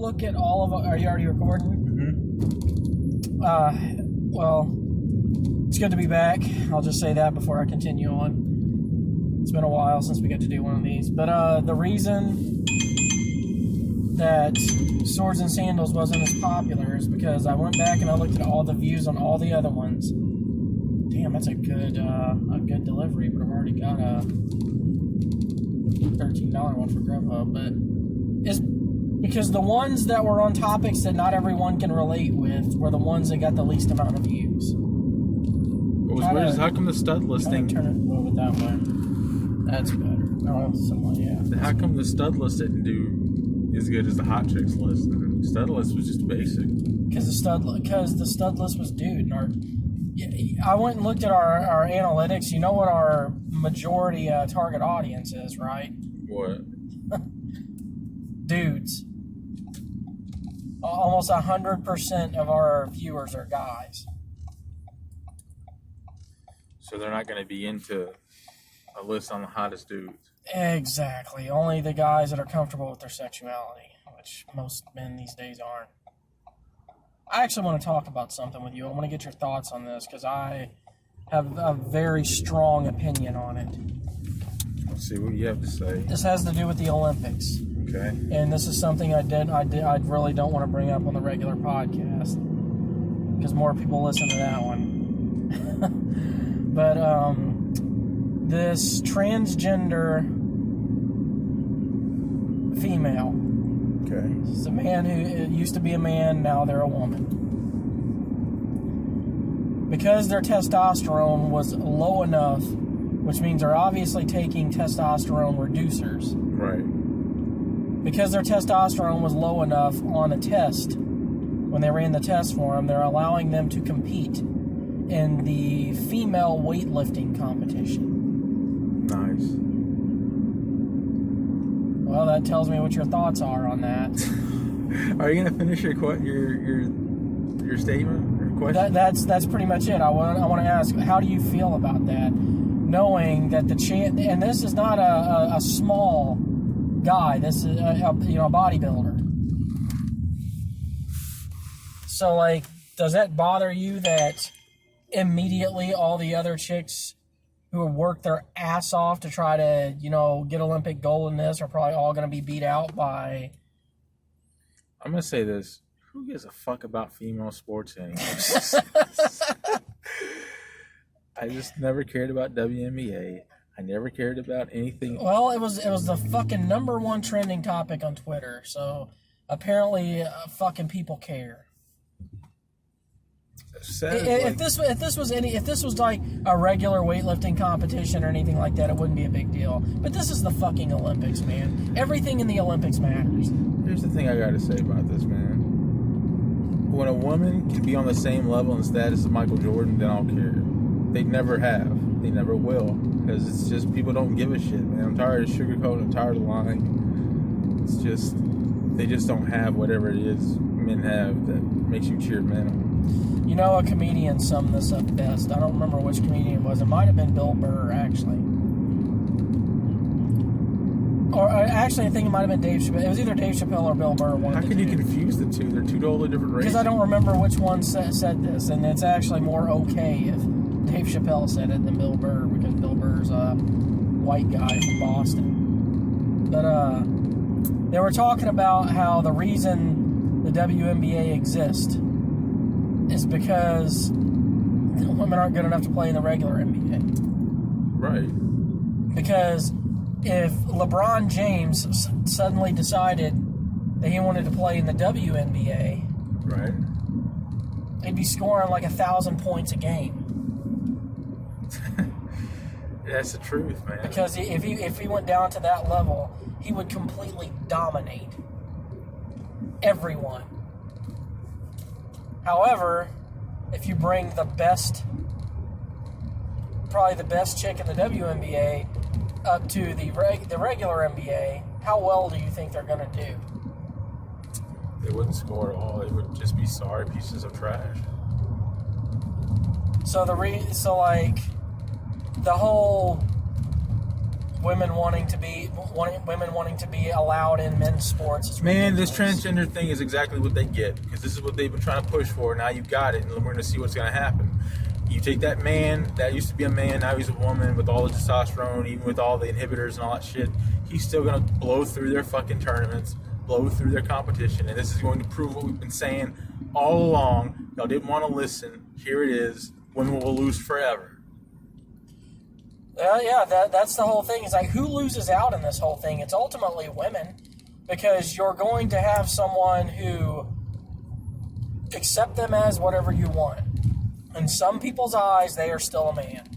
look at all of... Are you already recording? Mm-hmm. Well, it's good to be back. I'll just say that before I continue on. It's been a while since we got to do one of these. But the reason that Swords and Sandals wasn't as popular is because I went back and I looked at all the views on all the other ones. Damn, that's a good delivery, but I've already got a $13 one for Grubhub. But it's because the ones that were on topics that not everyone can relate with were the ones that got the least amount of views. What was weird is how come the stud listing... Turn it, move it that way. That's better. Oh, somewhat, yeah. How come the stud list didn't do as good as the hot chicks list? The stud list was just basic. Because the stud list was dude. I went and looked at our analytics. You know what our majority target audience is, right? What? Dudes. Almost 100% of our viewers are guys. So they're not going to be into a list on the hottest dudes. Exactly. Only the guys that are comfortable with their sexuality, which most men these days aren't. I actually want to talk about something with you. I want to get your thoughts on this because I have a very strong opinion on it. Let's see what you have to say. This has to do with the Olympics. Okay. And this is something I really don't want to bring up on the regular podcast because more people listen to that one. But this transgender female. Okay. It's a man who used to be a man, now they're a woman. Because their testosterone was low enough, which means they're obviously taking testosterone reducers. Right. Because their testosterone was low enough on a test, when they ran the test for them, they're allowing them to compete in the female weightlifting competition. Nice. Well, that tells me what your thoughts are on that. Are you going to finish your statement or question? That's pretty much it. I want to ask, how do you feel about that? Knowing that and this is not a small guy. This is a bodybuilder. So, like, does that bother you that immediately all the other chicks who have worked their ass off to try to, get Olympic gold in this are probably all going to be beat out by... I'm going to say this. Who gives a fuck about female sports anymore? I just never cared about WNBA. I never cared about anything. Well, it was the fucking #1 trending topic on Twitter, so apparently fucking people care. If this was like a regular weightlifting competition or anything like that, it wouldn't be a big deal. But this is the fucking Olympics, man. Everything in the Olympics matters. Here's the thing I gotta say about this, man. When a woman can be on the same level and status as Michael Jordan, then I'll care. They never have. They never will. Because it's just, people don't give a shit, man. I'm tired of sugarcoating. I'm tired of lying. It's just, they just don't have whatever it is men have that makes you cheer men on. A comedian summed this up best. I don't remember which comedian it was. It might have been Bill Burr, actually. Or actually, I think it might have been Dave Chappelle. It was either Dave Chappelle or Bill Burr. How can you confuse the two? They're two totally different races. Because I don't remember which one said this, and it's actually more okay if Dave Chappelle said it than Bill Burr, because Bill Burr's a white guy from Boston. But they were talking about how the reason the WNBA exists is because women aren't good enough to play in the regular NBA. Right. Because if LeBron James suddenly decided that he wanted to play in the WNBA, right, he'd be scoring like 1,000 points a game. That's the truth, man. Because if he went down to that level, he would completely dominate everyone. However, if you bring probably the best chick in the WNBA up to the regular NBA, how well do you think they're going to do? They wouldn't score at all. They would just be sorry pieces of trash. So the whole women wanting to be allowed in men's sports. It's Man, ridiculous. this transgender thing is exactly what they get, because this is what they've been trying to push for. Now you got it, and we're going to see what's going to happen. You take that man that used to be a man, now he's a woman with all the testosterone, even with all the inhibitors and all that shit. He's still going to blow through their fucking tournaments, blow through their competition, and this is going to prove what we've been saying all along. Y'all didn't want to listen. Here it is. Women will lose forever. That's the whole thing. It's like, who loses out in this whole thing? It's ultimately women, because you're going to have someone who accept them as whatever you want. In some people's eyes, they are still a man.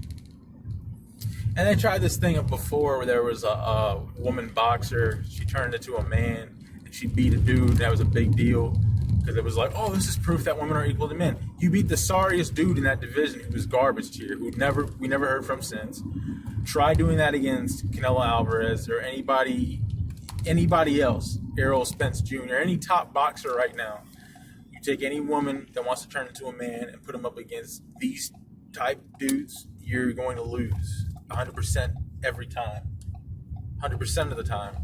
And they tried this thing before where there was a woman boxer. She turned into a man, and she beat a dude. That was a big deal, because it was like, oh, this is proof that women are equal to men. You beat the sorriest dude in that division, who was garbage tier, who we never heard from since. Try doing that against Canelo Alvarez or anybody else, Errol Spence Jr., any top boxer right now. You take any woman that wants to turn into a man and put them up against these type dudes, you're going to lose 100% every time. 100% of the time.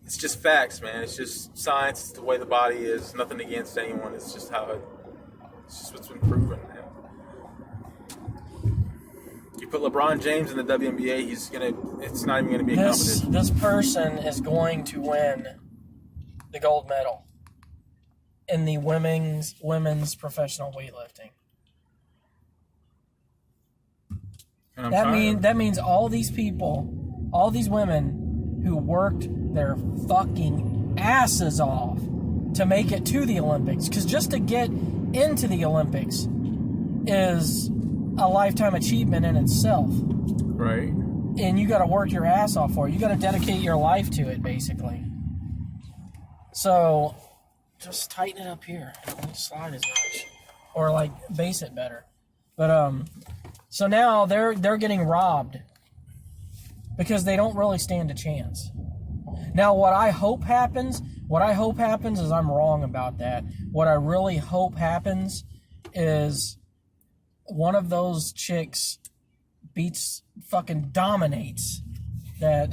It's just facts, man. It's just science. It's the way the body is. Nothing against anyone. It's just it's just what's been proven, man. You put LeBron James in the WNBA, it's not even gonna be a competition. This person is going to win the gold medal in the women's professional weightlifting. That means all these people, all these women who worked their fucking asses off to make it to the Olympics, because just to get into the Olympics is a lifetime achievement in itself. Right. And you got to work your ass off for it. You got to dedicate your life to it, basically. So, just tighten it up here. Don't slide as much, or like base it better. But so now they're getting robbed because they don't really stand a chance. Now, what I hope happens is I'm wrong about that. What I really hope happens is one of those chicks fucking dominates that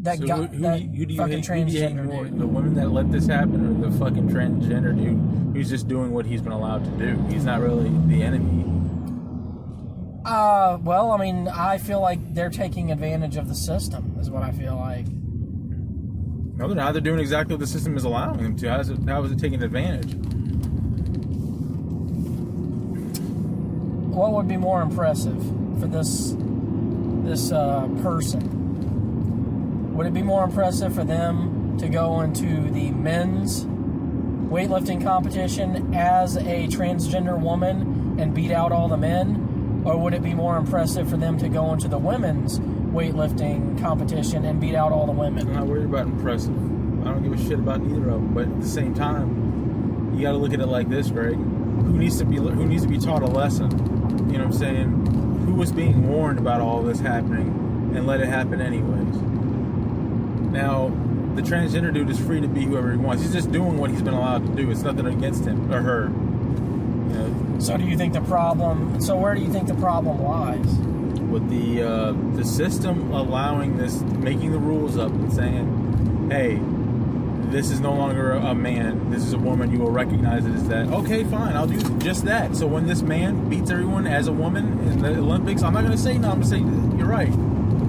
fucking transgender dude. The women that let this happen, or the fucking transgender dude who's just doing what he's been allowed to do? He's not really the enemy. Well, I mean, I feel like they're taking advantage of the system, is what I feel like. No, they're not. They're doing exactly what the system is allowing them to. How is it taking advantage? What would be more impressive for this person? Would it be more impressive for them to go into the men's weightlifting competition as a transgender woman and beat out all the men? Or would it be more impressive for them to go into the women's weightlifting competition and beat out all the women? I'm not worried about impressive. I don't give a shit about neither of them. But at the same time, you got to look at it like this, Greg. Who needs to be taught a lesson? You know what I'm saying? Who was being warned about all this happening and let it happen anyways? Now, the transgender dude is free to be whoever he wants. He's just doing what he's been allowed to do. It's nothing against him or her. You know? So where do you think the problem lies? With the system allowing this, making the rules up and saying, hey, this is no longer a man, this is a woman, you will recognize it as that. Okay, fine, I'll do just that. So when this man beats everyone as a woman in the Olympics, I'm not going to say no, I'm going to say, you're right.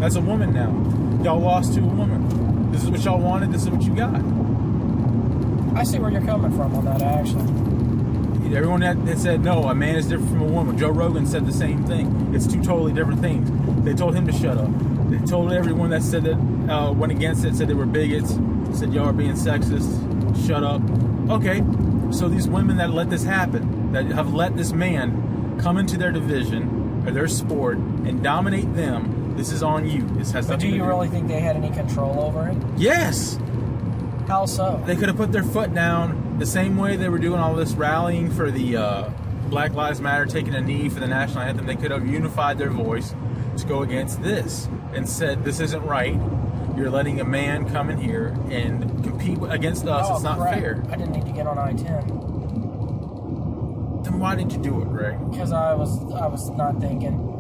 That's a woman now. Y'all lost to a woman. This is what y'all wanted, this is what you got. I see where you're coming from on that, actually. Everyone that said, no, a man is different from a woman. Joe Rogan said the same thing. It's two totally different things. They told him to shut up. They told everyone that said that, went against it, said they were bigots, said y'all are being sexist, shut up. Okay, so these women that let this happen, that have let this man come into their division or their sport and dominate them, this is on you. This has nothing to do. But do you really think they had any control over it? Yes! How so? They could have put their foot down the same way they were doing all this rallying for the Black Lives Matter, taking a knee for the national anthem. They could have unified their voice to go against this and said, this isn't right. You're letting a man come in here and compete against us. It's not fair. I didn't need to get on I-10. Then why did you do it, Greg? Because I was not thinking.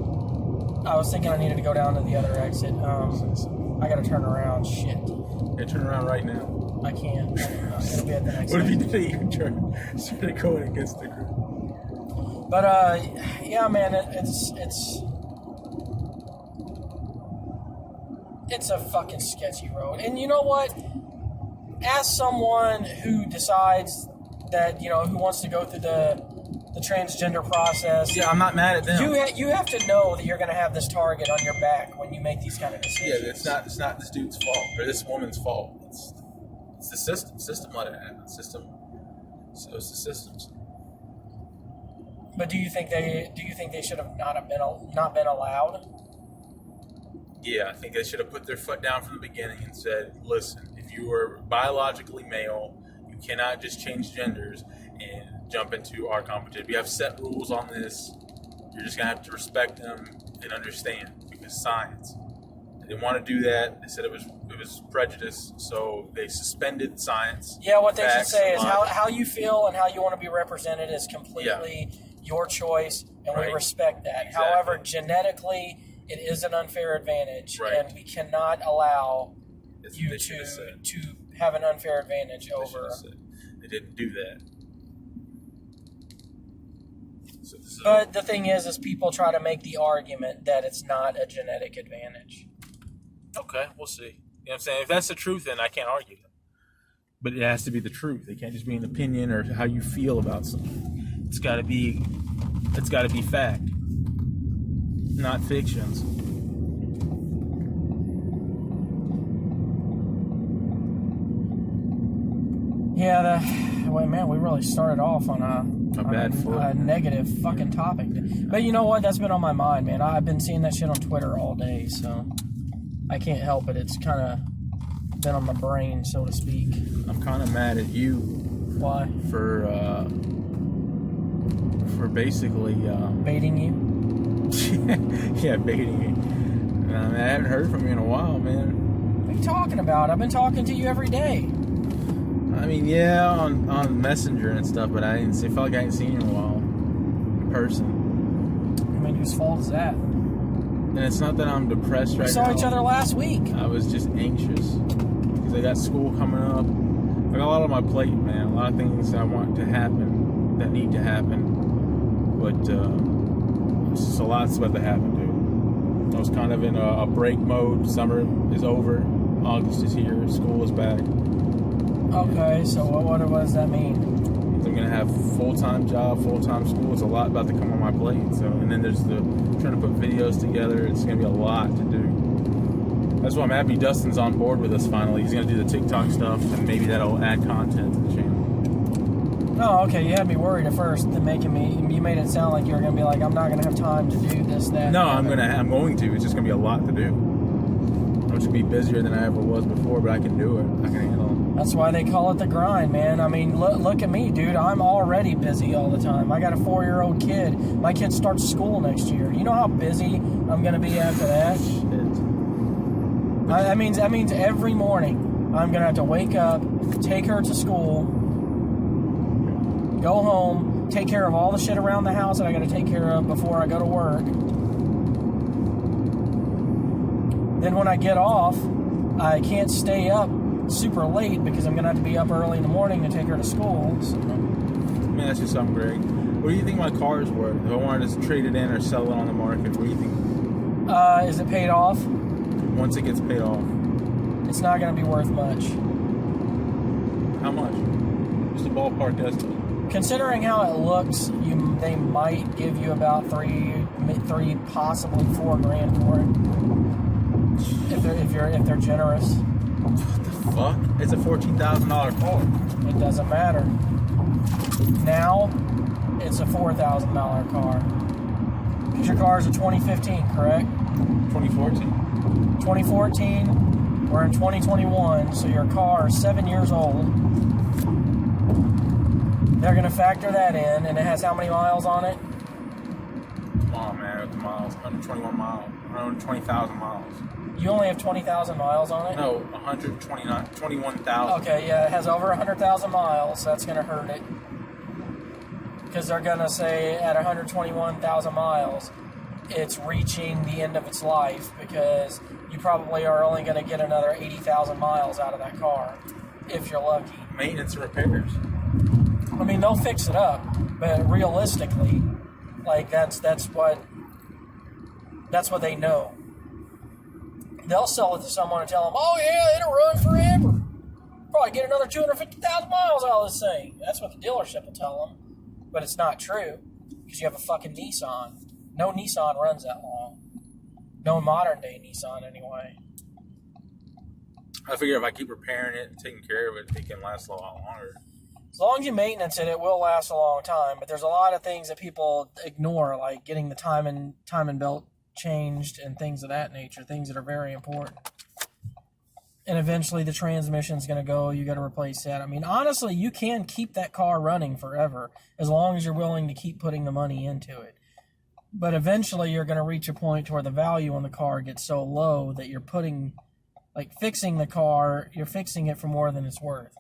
I was thinking I needed to go down to the other exit. I gotta turn around. Shit. Yeah, turn around right now. I can't. It'll be at the next What if you exit. didn't started going against the group? But, yeah, man, it's a fucking sketchy road. And you know what? As someone who decides that, you know, who wants to go through the transgender process. Yeah, I'm not mad at them. You have to know that you're going to have this target on your back when you make these kind of decisions. Yeah, it's not this dude's fault or this woman's fault. It's the system. System let it happen. System. So it's the systems. But do you think they should have not been allowed? Yeah, I think they should have put their foot down from the beginning and said, listen, if you are biologically male, you cannot just change genders and jump into our competition. We have set rules on this. You're just going to have to respect them and understand because science. They didn't want to do that. They said it was prejudice, so they suspended science. Yeah, what they should say is how you feel and how you want to be represented is completely your choice, and we respect that. Exactly. However, genetically, it is an unfair advantage, and we cannot allow you to have an unfair advantage over. They didn't do that. But the thing is people try to make the argument that it's not a genetic advantage. Okay, we'll see. You know what I'm saying? If that's the truth, then I can't argue that. But it has to be the truth. It can't just be an opinion or how you feel about something. It's got to be fact, not fictions. Yeah, man, we really started off on a negative fucking topic. But you know what? That's been on my mind, man. I've been seeing that shit on Twitter all day, so I can't help it. It's kind of been on my brain, so to speak. I'm kind of mad at you. Why? For basically baiting you. Yeah, baiting you. I haven't heard from you in a while, man. What are you talking about? I've been talking to you every day. I mean, yeah, on Messenger and stuff, but I felt like I hadn't seen you in a while in person. I mean, whose fault is that? And it's not that I'm depressed right now. We saw each other last week. I was just anxious because I got school coming up. I got a lot on my plate, man. A lot of things I want to happen that need to happen. But it's just a lot's about to happen, dude. I was kind of in a break mode. Summer is over. August is here. School is back. Okay, so what does that mean? I'm going to have full-time job, full-time school. It's a lot about to come on my plate. So, and then there's trying to put videos together. It's going to be a lot to do. That's why I'm happy Dustin's on board with us finally. He's going to do the TikTok stuff, and maybe that'll add content to the channel. Oh, okay. You had me worried at first, you made it sound like you were going to be like, I'm not going to have time to do this, that. No, I'm going to. It's just going to be a lot to do. I'm just going to be busier than I ever was before, but I can do it. I can handle it. That's why they call it the grind, man. I mean, look at me, dude. I'm already busy all the time. I got a 4-year-old kid. My kid starts school next year. You know how busy I'm going to be after that? Shit. That means every morning I'm going to have to wake up, take her to school, go home, take care of all the shit around the house that I got to take care of before I go to work. Then when I get off, I can't stay up super late because I'm going to have to be up early in the morning to take her to school. So. Let me ask you something, Greg. What do you think my car is worth? If I wanted to trade it in or sell it on the market, what do you think? Is it paid off? Once it gets paid off. It's not going to be worth much. How much? Just a ballpark estimate. Considering how it looks, they might give you about three, possibly $4,000 for it. If they're generous. What the fuck? It's a $14,000 car. It doesn't matter. Now, it's a $4,000 car. Because your car is a 2015, correct? 2014. 2014. We're in 2021, so your car is 7 years old. They're going to factor that in, and it has how many miles on it? Come on, man. The miles. 121 miles. 120,000 miles. You only have 20,000 miles on it? No, 21,000. Okay, yeah, it has over 100,000 miles, so that's going to hurt it. Because they're going to say at 121,000 miles, it's reaching the end of its life because you probably are only going to get another 80,000 miles out of that car if you're lucky. Maintenance and repairs. I mean, they'll fix it up, but realistically, like that's what they know. They'll sell it to someone and tell them, "Oh yeah, it'll run forever. Probably get another 250,000 miles out of this thing." That's what the dealership will tell them, but it's not true because you have a fucking Nissan. No Nissan runs that long. No modern day Nissan, anyway. I figure if I keep repairing it and taking care of it, it can last a lot longer. As long as you maintenance it, it will last a long time. But there's a lot of things that people ignore, like getting the time and belt changed and things of that nature. Things that are very important. And eventually the transmission's going to go. You got to replace that. I mean, honestly, you can keep that car running forever as long as you're willing to keep putting the money into it. But eventually you're going to reach a point where the value on the car gets so low that you're fixing the car, you're fixing it for more than it's worth.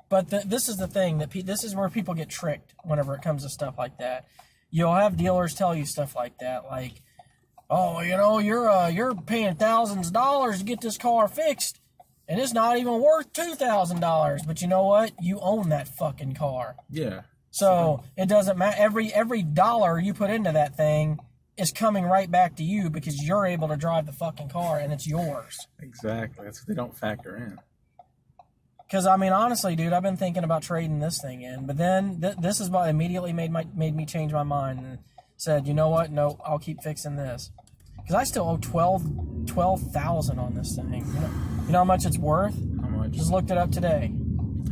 But this is the thing, this is where people get tricked whenever it comes to stuff like that. You'll have dealers tell you stuff like that, like, "Oh, you know, you're paying thousands of dollars to get this car fixed, and it's not even worth $2,000. But you know what? You own that fucking car. Yeah. So it doesn't matter. Every dollar you put into that thing is coming right back to you because you're able to drive the fucking car and it's yours." Exactly. That's what they don't factor in. Because, I mean, honestly, dude, I've been thinking about trading this thing in. But then this is what immediately made me change my mind and said, you know what? No, I'll keep fixing this. Because I still owe $12,000 on this thing. You know how much it's worth? How much? Just looked it up today.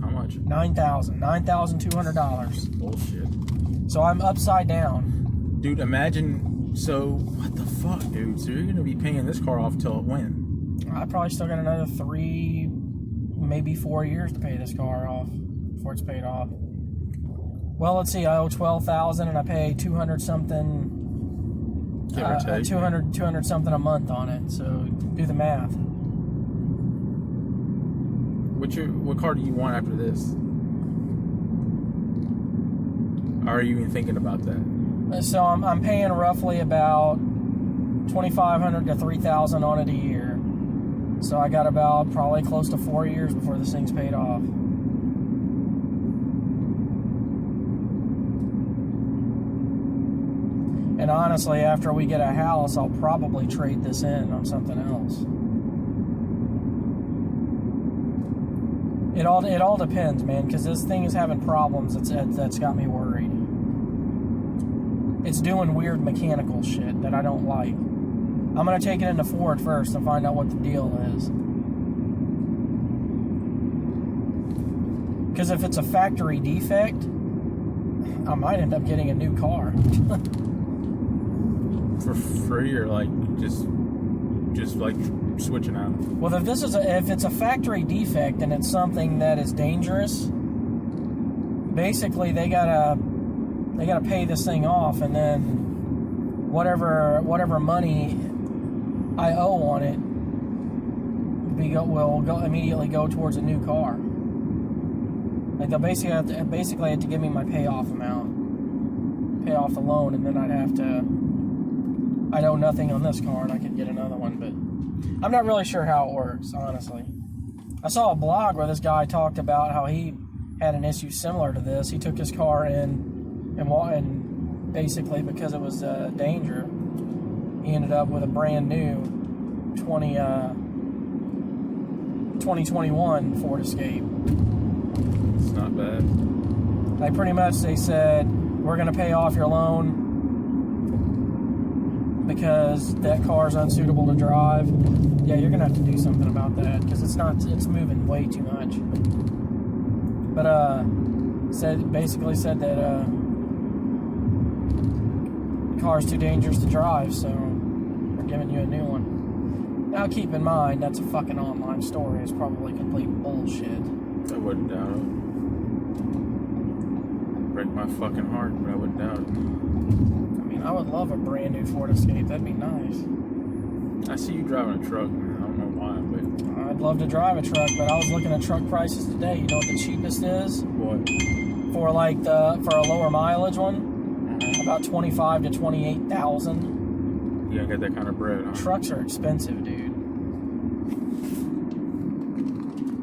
How much? $9,200. Bullshit. So I'm upside down. Dude, imagine. So, what the fuck, dude? So you're going to be paying this car off till when? I probably still got another 3, maybe 4 years to pay this car off before it's paid off. Well, let's see. I owe $12,000 and I pay 200 something. Give or take. 200 something a month on it. So do the math. What car do you want after this? Are you even thinking about that? So I'm paying roughly about $2,500 to $3,000 on it a year. So I got about probably close to 4 years before this thing's paid off. And honestly, after we get a house, I'll probably trade this in on something else. It all depends, man, because this thing is having problems that's got me worried. It's doing weird mechanical shit that I don't like. I'm going to take it into Ford first and find out what the deal is. Because if it's a factory defect, I might end up getting a new car. For free or like just like switching out? Well, if it's a factory defect and it's something that is dangerous, basically they gotta pay this thing off, and then whatever money I owe on it will immediately go towards a new car. Like they'll basically have to give me my payoff amount, pay off the loan, and then I'd owe nothing on this car and I could get another one, but I'm not really sure how it works, honestly. I saw a blog where this guy talked about how he had an issue similar to this. He took his car in and basically because it was danger, he ended up with a brand new 2021 Ford Escape. It's not bad. Like pretty much they said, we're going to pay off your loan because that car is unsuitable to drive. Yeah, you're gonna have to do something about that because it's moving way too much. But basically said that the car's too dangerous to drive, so we're giving you a new one. Now keep in mind that's a fucking online story. It's probably complete bullshit. I wouldn't doubt it. Break my fucking heart, but I wouldn't doubt it. I would love a brand new Ford Escape. That'd be nice. I see you driving a truck, man. I don't know why, but I'd love to drive a truck, but I was looking at truck prices today. You know what the cheapest is? what? For a lower mileage one? About $25,000 to $28,000. You gotta get that kind of bread, huh? Trucks are expensive, dude.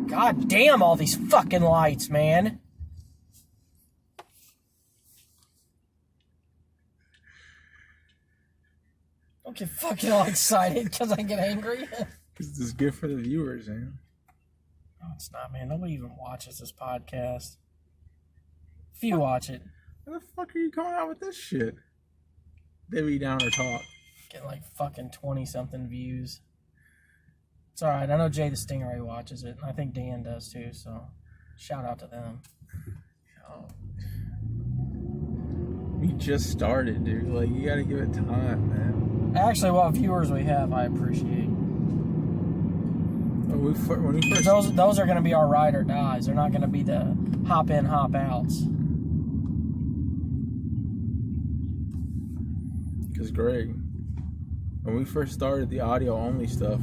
God damn all these fucking lights, man. Don't get fucking all excited because I get angry. Because this is good for the viewers, man. No, it's not, man. Nobody even watches this podcast. If you watch it. Why the fuck are you coming out with this shit? Debbie Downer talk. Get like fucking 20-something views. It's alright. I know Jay the Stingray watches it. And I think Dan does too, so shout out to them. Oh. We just started, dude. Like, you gotta give it time, man. Actually, what viewers we have, I appreciate. When we first... Those are going to be our ride or dies. They're not going to be the hop in, hop outs. Because, Greg, when we first started the audio only stuff,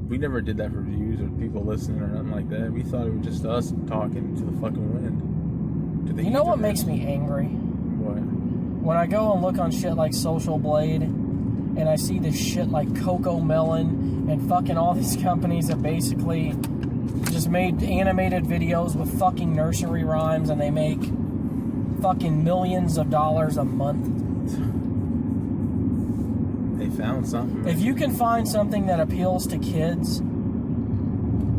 we never did that for views or people listening or nothing like that. We thought it was just us talking to the fucking wind. To the you know what makes me angry? What? When I go and look on shit like Social Blade, and I see this shit like Coco Melon and fucking all these companies that basically just made animated videos with fucking nursery rhymes, and they make fucking millions of dollars a month. They found something. If you can find something that appeals to kids,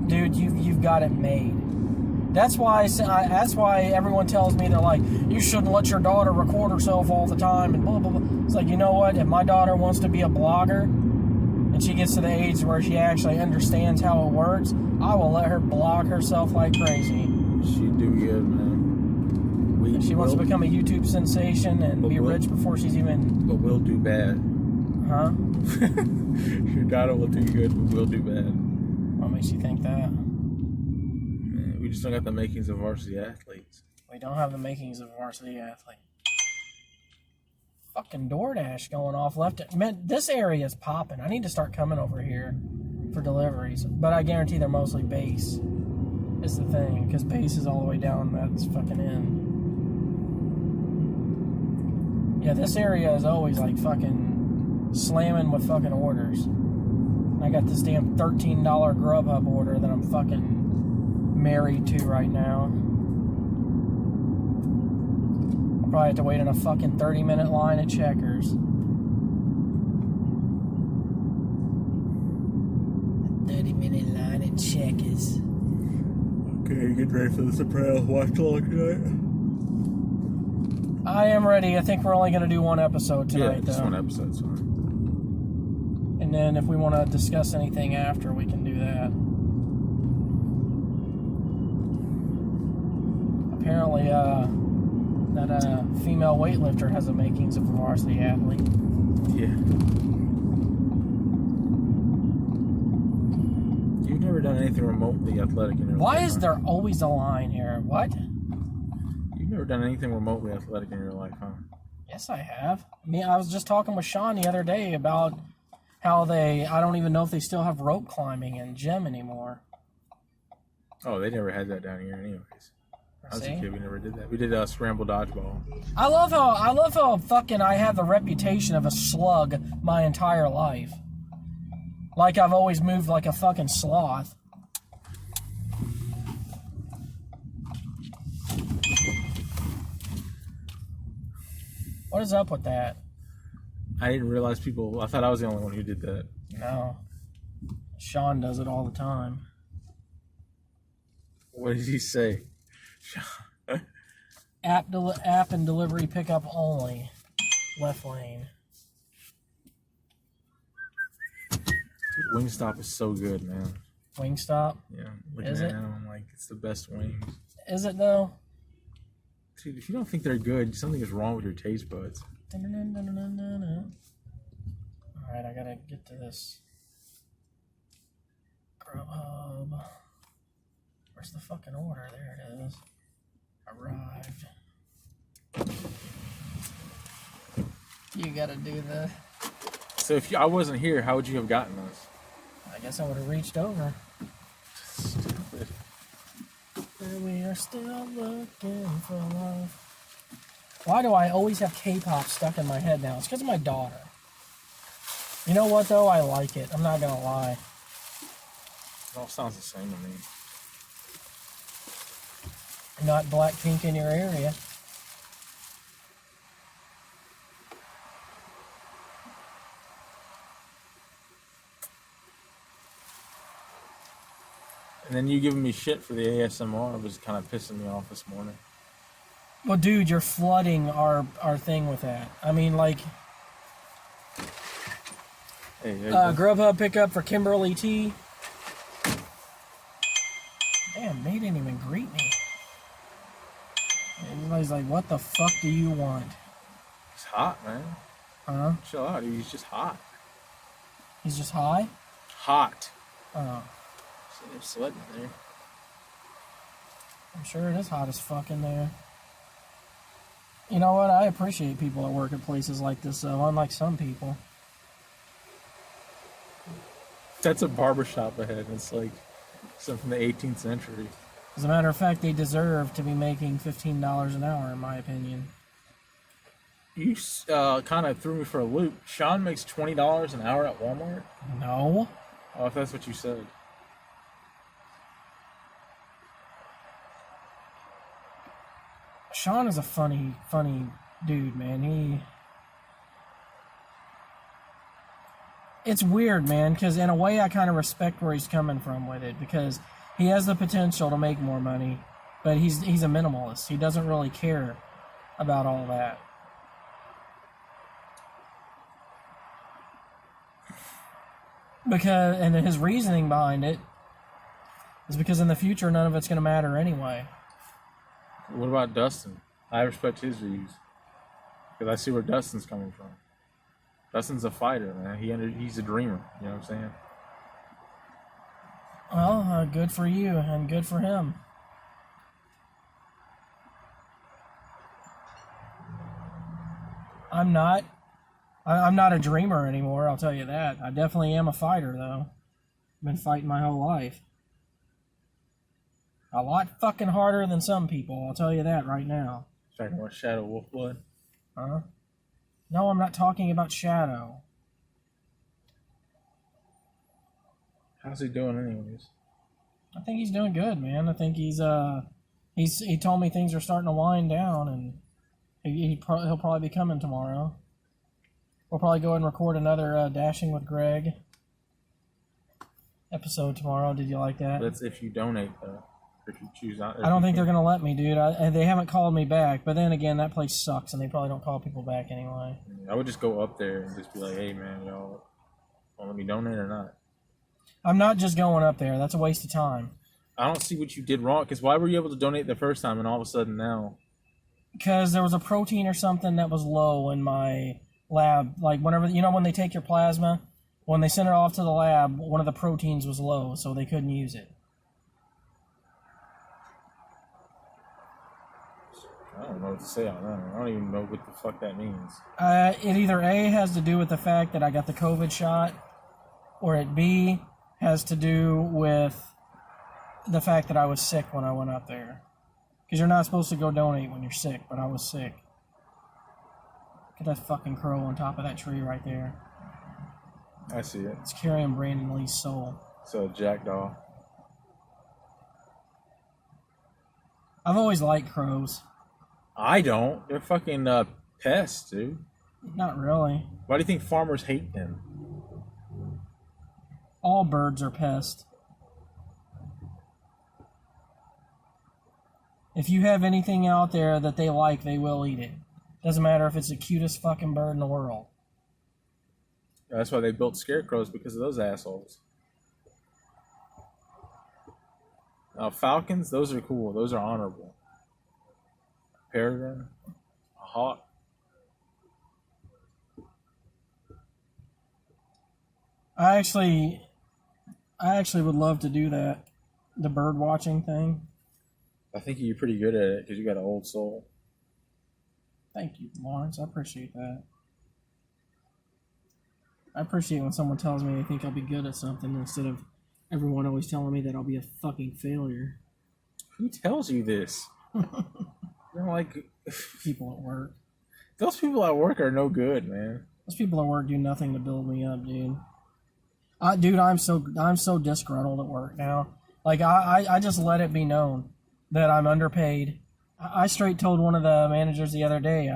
dude, you've got it made. That's why everyone tells me, they're like, you shouldn't let your daughter record herself all the time and blah blah blah. It's like, you know what? If my daughter wants to be a blogger and she gets to the age where she actually understands how it works, I will let her blog herself like crazy. She'd do good, man. If she wants to become a YouTube sensation and be rich before she's even... But we'll do bad. Huh? Your daughter will do good, but we'll do bad. What makes you think that? Man, we just don't got the makings of varsity athletes. We don't have the makings of a varsity athlete. Fucking DoorDash going off left. Man, this area is popping. I need to start coming over here for deliveries. But I guarantee they're mostly base. Is the thing. Because base is all the way down that's fucking in. Yeah, this area is always like fucking slamming with fucking orders. I got this damn $13 Grubhub order that I'm fucking married to right now. I'll probably have to wait in a fucking 30-minute line at Checkers. 30-minute line at Checkers. Okay, get ready for the Sopranos watch along tonight. I am ready. I think we're only going to do one episode tonight, just though. one episode, so. And then if we want to discuss anything after, we can do that. Apparently, that female weightlifter has the makings of a varsity athlete. Yeah. You've never done anything remotely athletic in your life. Why is there always a line here? What? You've never done anything remotely athletic in your life, huh? Yes, I have. I mean, I was just talking with Sean the other day about how I don't even know if they still have rope climbing in gym anymore. Oh, they never had that down here anyways. I was a See? kid, we never did that. We did scramble dodgeball. I love how fucking I have the reputation of a slug my entire life. Like I've always moved like a fucking sloth. What is up with that? I didn't realize I thought I was the only one who did that. No. Sean does it all the time. What did he say? App and delivery pickup only. Left lane. Dude, Wingstop is so good, man. Wingstop? Yeah. Looking Is at it? them, like, it's the best wings. Is it though? Dude, if you don't think they're good, something is wrong with your taste buds. Alright, I gotta get to this Grubhub. Where's the fucking order? There it is. Arrived. You gotta do the... So if I wasn't here, how would you have gotten those? I guess I would have reached over. Stupid. We are still looking for love. Why do I always have K-pop stuck in my head now? It's because of my daughter. You know what, though? I like it. I'm not going to lie. It all sounds the same to me. Not Blackpink in your area. And then you giving me shit for the ASMR was kind of pissing me off this morning. Well, dude, you're flooding our thing with that. I mean, like, Hey, Grubhub pickup for Kimberly T. Damn, they didn't even greet me. Everybody's like, what the fuck do you want? It's hot, man. Huh? Chill out, dude. He's just hot. He's just high? Hot. Oh. They're sweating there. I'm sure it is hot as fuck in there. You know what? I appreciate people that work at places like this, though, unlike some people. That's a barbershop ahead. It's like something from the 18th century. As a matter of fact, they deserve to be making $15 an hour, in my opinion. You kind of threw me for a loop. Sean makes $20 an hour at Walmart? No. Oh, if that's what you said. Sean is a funny dude, man. It's weird, man, because in a way I kind of respect where he's coming from with it, because he has the potential to make more money, but he's a minimalist. He doesn't really care about all that. And his reasoning behind it is because in the future none of it's going to matter anyway. What about Dustin? I respect his views. Because I see where Dustin's coming from. Dustin's a fighter, man. He's a dreamer. You know what I'm saying? Well, good for you and good for him. I'm not a dreamer anymore, I'll tell you that. I definitely am a fighter, though. I've been fighting my whole life. A lot fucking harder than some people, I'll tell you that right now. Talking about Shadow Wolfblood? Huh? No, I'm not talking about Shadow. How's he doing anyways? I think he's doing good, man. I think he told me things are starting to wind down, and he'll probably be coming tomorrow. We'll probably go and record another Dashing with Greg episode tomorrow. Did you like that? That's if you donate, though. If you choose not. I don't think they're going to let me, dude. They haven't called me back. But then again, that place sucks, and they probably don't call people back anyway. I would just go up there and just be like, hey, man, y'all want to let me donate or not? I'm not just going up there. That's a waste of time. I don't see what you did wrong. Because why were you able to donate the first time and all of a sudden now? Because there was a protein or something that was low in my lab. Like, whenever, when they take your plasma, when they send it off to the lab, one of the proteins was low, so they couldn't use it. I don't know what to say on that. I don't even know what the fuck that means. It either A, has to do with the fact that I got the COVID shot, or it B, has to do with the fact that I was sick when I went up there. Because you're not supposed to go donate when you're sick, but I was sick. Look at that fucking crow on top of that tree right there. I see it. It's carrying Brandon Lee's soul. So, jackdaw. I've always liked crows. I don't. They're fucking pests, dude. Not really. Why do you think farmers hate them? All birds are pests. If you have anything out there that they like, they will eat it. Doesn't matter if it's the cutest fucking bird in the world. That's why they built scarecrows, because of those assholes. Now, falcons, those are cool. Those are honorable. Peregrine, a hawk. I actually would love to do that. The bird watching thing. I think you're pretty good at it because you got an old soul. Thank you, Lawrence. I appreciate that. I appreciate when someone tells me they think I'll be good at something instead of everyone always telling me that I'll be a fucking failure. Who tells you this? You're like people at work. Those people at work are no good, man. Those people at work do nothing to build me up, dude. Dude, I'm so disgruntled at work now. Like, I just let it be known that I'm underpaid. I straight told one of the managers the other day,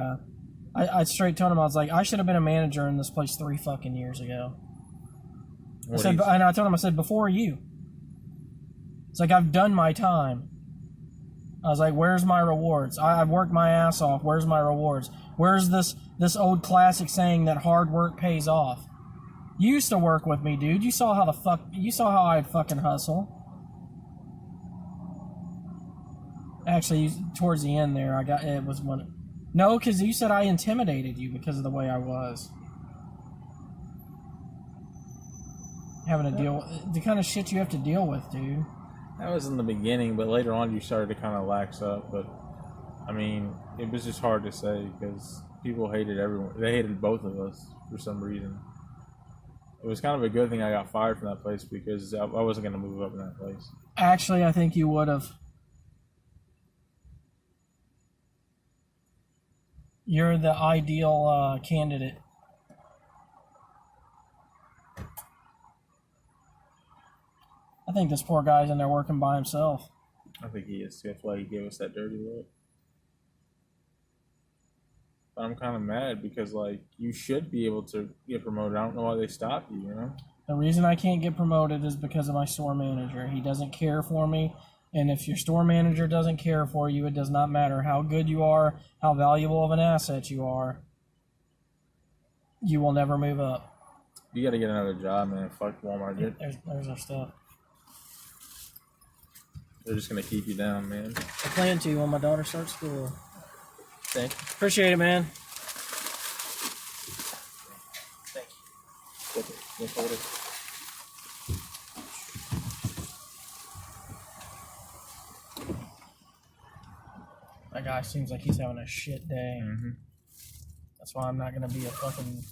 I straight told him, I was like, I should have been a manager in this place 3 fucking years ago. I told him, I said, before you. It's like, I've done my time. I was like, where's my rewards? I've worked my ass off. Where's my rewards? Where's this old classic saying that hard work pays off? You used to work with me, dude. You saw how I'd fucking hustle. Actually, towards the end there, no, because you said I intimidated you because of the way I was. Having to deal with the kind of shit you have to deal with, dude. That was in the beginning, but later on you started to kind of lax up. But, I mean, it was just hard to say because people hated everyone. They hated both of us for some reason. It was kind of a good thing I got fired from that place because I wasn't going to move up in that place. Actually, I think you would have. You're the ideal candidate. I think this poor guy's in there working by himself. I think he is. That's why he gave us that dirty look. But I'm kind of mad because, like, you should be able to get promoted. I don't know why they stopped you, you know? The reason I can't get promoted is because of my store manager. He doesn't care for me. And if your store manager doesn't care for you, it does not matter how good you are, how valuable of an asset you are. You will never move up. You got to get another job, man. Fuck Walmart. There's our stuff. They're just going to keep you down, man. I plan to when my daughter starts school. Thank you. Appreciate it, man. Thank you. Hold it. That guy seems like he's having a shit day. Mm-hmm. That's why I'm not going to be a fucking,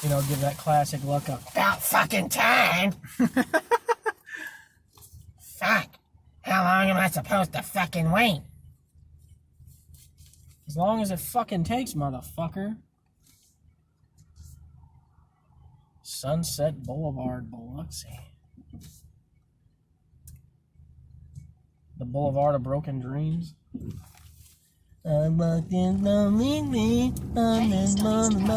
give that classic look up. About fucking time! Fuck! How long am I supposed to fucking wait? As long as it fucking takes, motherfucker. Sunset Boulevard, Biloxi. The Boulevard of Broken Dreams. I'm walking lonely on this morning.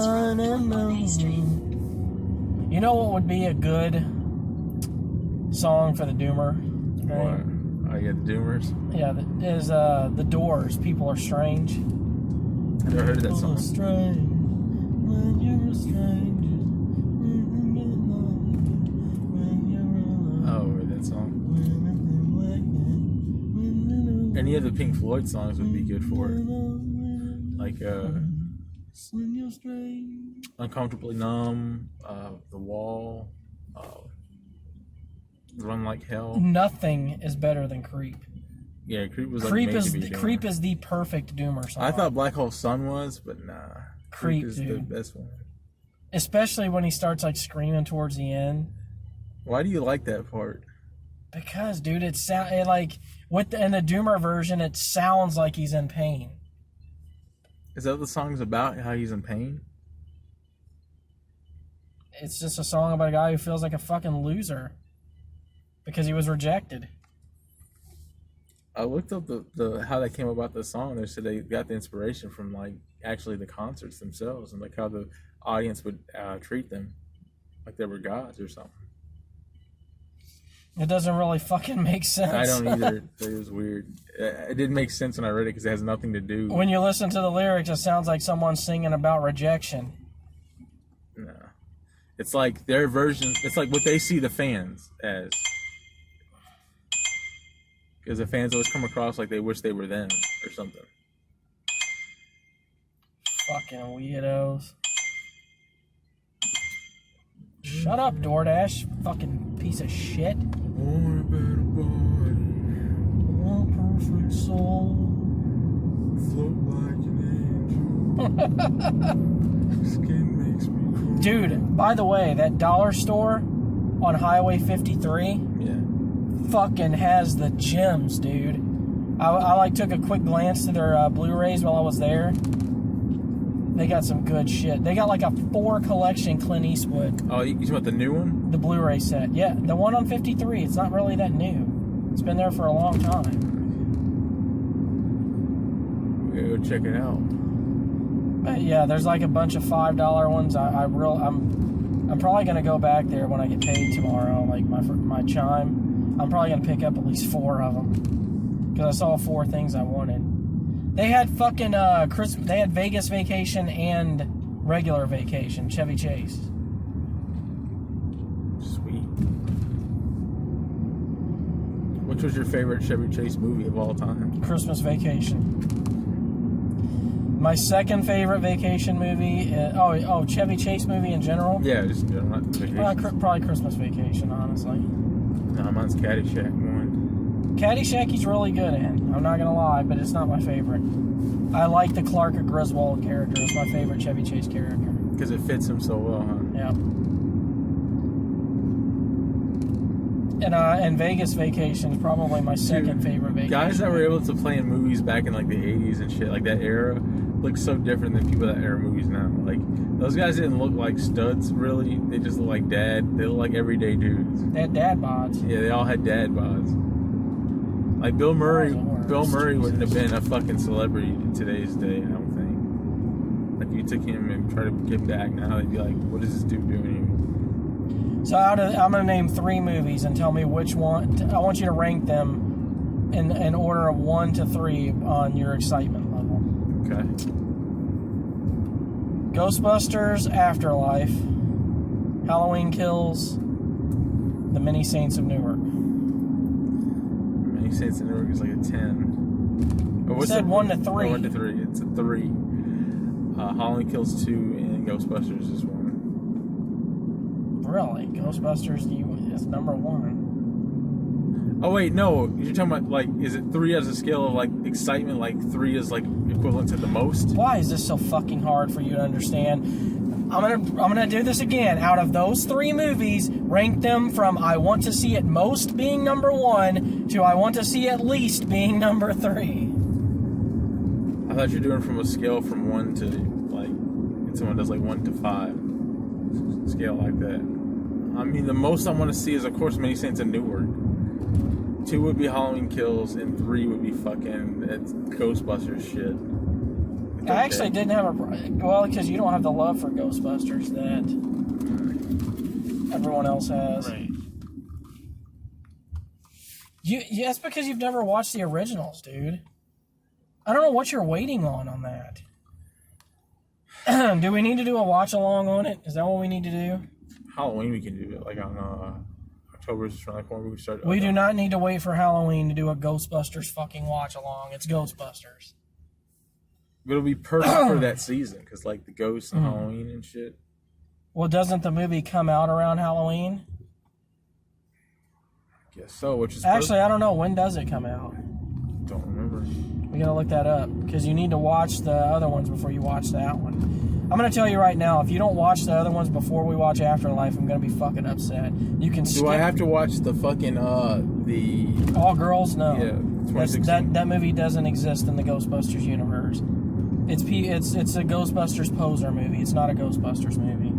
You know what would be a good song for the Doomer? What? Oh, you got the Doomers? Yeah, is The Doors, People Are Strange. I've never heard that song. Strange, when you're a stranger. Oh, that song. Any of the Pink Floyd songs would be good for it. Like, Uncomfortably Numb, The Wall, Run Like Hell. Nothing is better than Creep. Yeah, Creep was like Creep is the perfect Doomer song. I thought Black Hole Sun was, but nah. Creep is dude. The best one. Especially when he starts like screaming towards the end. Why do you like that part? Because, dude, in the Doomer version, it sounds like he's in pain. Is that what the song's about? How he's in pain? It's just a song about a guy who feels like a fucking loser because he was rejected. I looked up the how they came about the song. They said they got the inspiration from like actually the concerts themselves and like how the audience would treat them like they were gods or something. It doesn't really fucking make sense. I don't either. It was weird. It didn't make sense when I read it because it has nothing to do. When you listen to the lyrics, it sounds like someone singing about rejection. No. It's like their version. It's like what they see the fans as. Because the fans always come across like they wish they were them or something. Fucking weirdos. Shut up, DoorDash. Fucking piece of shit. Want a better body. Want a perfect soul. Float like an angel. Skin makes me cool. Dude, by the way, that dollar store on Highway 53 fucking has the gems, dude. I like took a quick glance to their Blu-rays while I was there. They got some good shit. They got like a 4 collection Clint Eastwood. Oh, you talking about the new one? The Blu-ray set. Yeah, the one on 53. It's not really that new. It's been there for a long time. We gotta go check it out. But yeah, there's like a bunch of $5 ones. I'm probably gonna go back there when I get paid tomorrow. Like my chime, I'm probably gonna pick up at least 4 of them because I saw 4 things I wanted. They had fucking They had Vegas Vacation and regular Vacation. Chevy Chase. Sweet. Which was your favorite Chevy Chase movie of all time? Christmas Vacation. My second favorite vacation movie. Chevy Chase movie in general. Yeah, just not Vacation. Probably Christmas Vacation, honestly. No, mine's Caddyshack 1. Caddyshack he's really good in. I'm not gonna lie, but it's not my favorite. I like the Clark Griswold character. It's my favorite Chevy Chase character. Because it fits him so well, huh? Yeah. And Vegas Vacation is probably my second favorite vacation. Guys that were able to play in movies back in like the 80s and shit, like that era, look so different than people that era movies now. Like, those guys didn't look like studs, really. They just look like dad. They look like everyday dudes. They had dad bods. Yeah, they all had dad bods. Like Bill Murray wouldn't have been a fucking celebrity in today's day, I don't think. Like, if you took him and tried to get him back now, they'd be like, what is this dude doing here? So I'm going to name 3 movies and tell me which one. I want you to rank them in order of 1 to 3 on your excitement level. Okay. Ghostbusters Afterlife, Halloween Kills, The Many Saints of Newark. Many Saints of Newark is like a 10. I said 1 to 3. 1 to 3. It's a 3. Halloween Kills 2 and Ghostbusters is 1. Really? Ghostbusters is number 1. Oh wait, no. You're talking about like, is it 3 as a scale of like excitement? Like 3 is like equivalent to the most? Why is this so fucking hard for you to understand? I'm gonna do this again. Out of those 3 movies, rank them from I want to see it most being number 1 to I want to see at least being number 3. I thought you were doing from a scale from 1 to like, if someone does like 1 to 5, scale like that. I mean, the most I want to see is, of course, Many Saints of Newark. 2 would be Halloween Kills, and 3 would be fucking Ghostbusters shit. I actually didn't have because you don't have the love for Ghostbusters that everyone else has. Right. That's because you've never watched the originals, dude. I don't know what you're waiting on that. Do we need to do a watch along on it? Is that what we need to do? Halloween we can do it, like on October's around the corner. We start. We do not need to wait for Halloween to do a Ghostbusters fucking watch along. It's Ghostbusters. But it'll be perfect for that season, because like the ghosts and Halloween and shit. Well, doesn't the movie come out around Halloween? I guess so. Which is actually, perfect. I don't know. When does it come out? Don't remember. We gotta look that up because you need to watch the other ones before you watch that one. I'm gonna tell you right now, if you don't watch the other ones before we watch Afterlife, I'm gonna be fucking upset. You can skip. Do I have to watch the fucking the All Girls? No. Yeah, 2016. That movie doesn't exist in the Ghostbusters universe. It's a Ghostbusters poser movie. It's not a Ghostbusters movie.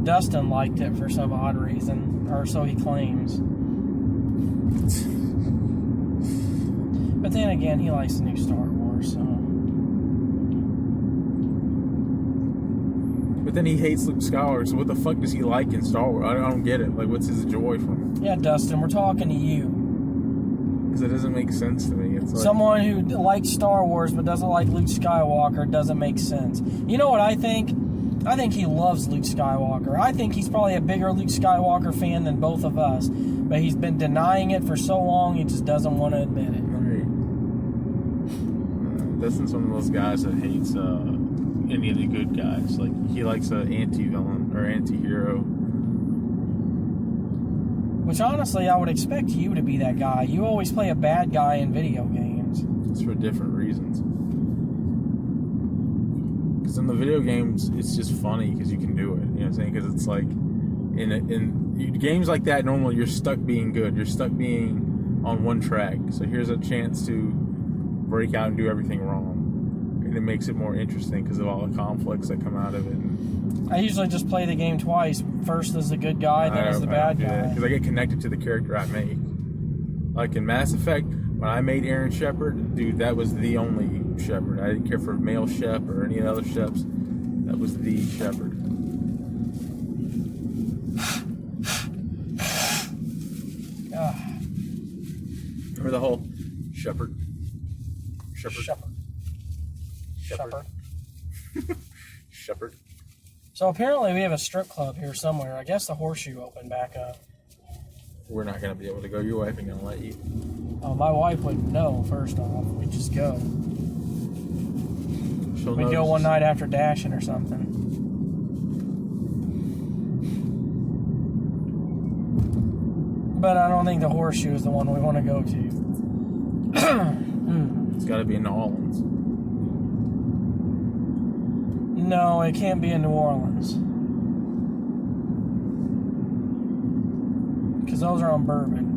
Dustin liked it for some odd reason, or so he claims. But then again, he likes the new Star Wars, so. But then he hates Luke Skywalker, so what the fuck does he like in Star Wars? I don't get it. Like, what's his joy from it? Yeah, Dustin, we're talking to you. Because it doesn't make sense to me. It's like, someone who likes Star Wars but doesn't like Luke Skywalker doesn't make sense. You know what I think? I think he loves Luke Skywalker. I think he's probably a bigger Luke Skywalker fan than both of us. But he's been denying it for so long, he just doesn't want to admit it. Right. Dustin's one of those guys that hates any of the good guys. Like, he likes an anti-villain or anti-hero. Which, honestly, I would expect you to be that guy. You always play a bad guy in video games. It's for different reasons. Because in the video games, it's just funny because you can do it. You know what I'm saying? Because it's like, in games like that, normally you're stuck being good. You're stuck being on one track. So here's a chance to break out and do everything wrong. And it makes it more interesting because of all the conflicts that come out of it. I usually just play the game twice. First as the good guy, then as the bad guy. Because I get connected to the character I make. Like in Mass Effect, when I made Aaron Shepard, dude, that was the only Shepard. I didn't care for male Shep or any other Sheps. That was the Shepard. Remember the whole Shepard? Shepard. So apparently we have a strip club here somewhere. I guess the Horseshoe opened back up. We're not going to be able to go. Your wife ain't going to let you. Oh, my wife wouldn't know, first off. We'd just go. We'd go one night after dashing or something. But I don't think the Horseshoe is the one we want to go to. It's got to be in New Orleans. No, it can't be in New Orleans. Because those are on Bourbon.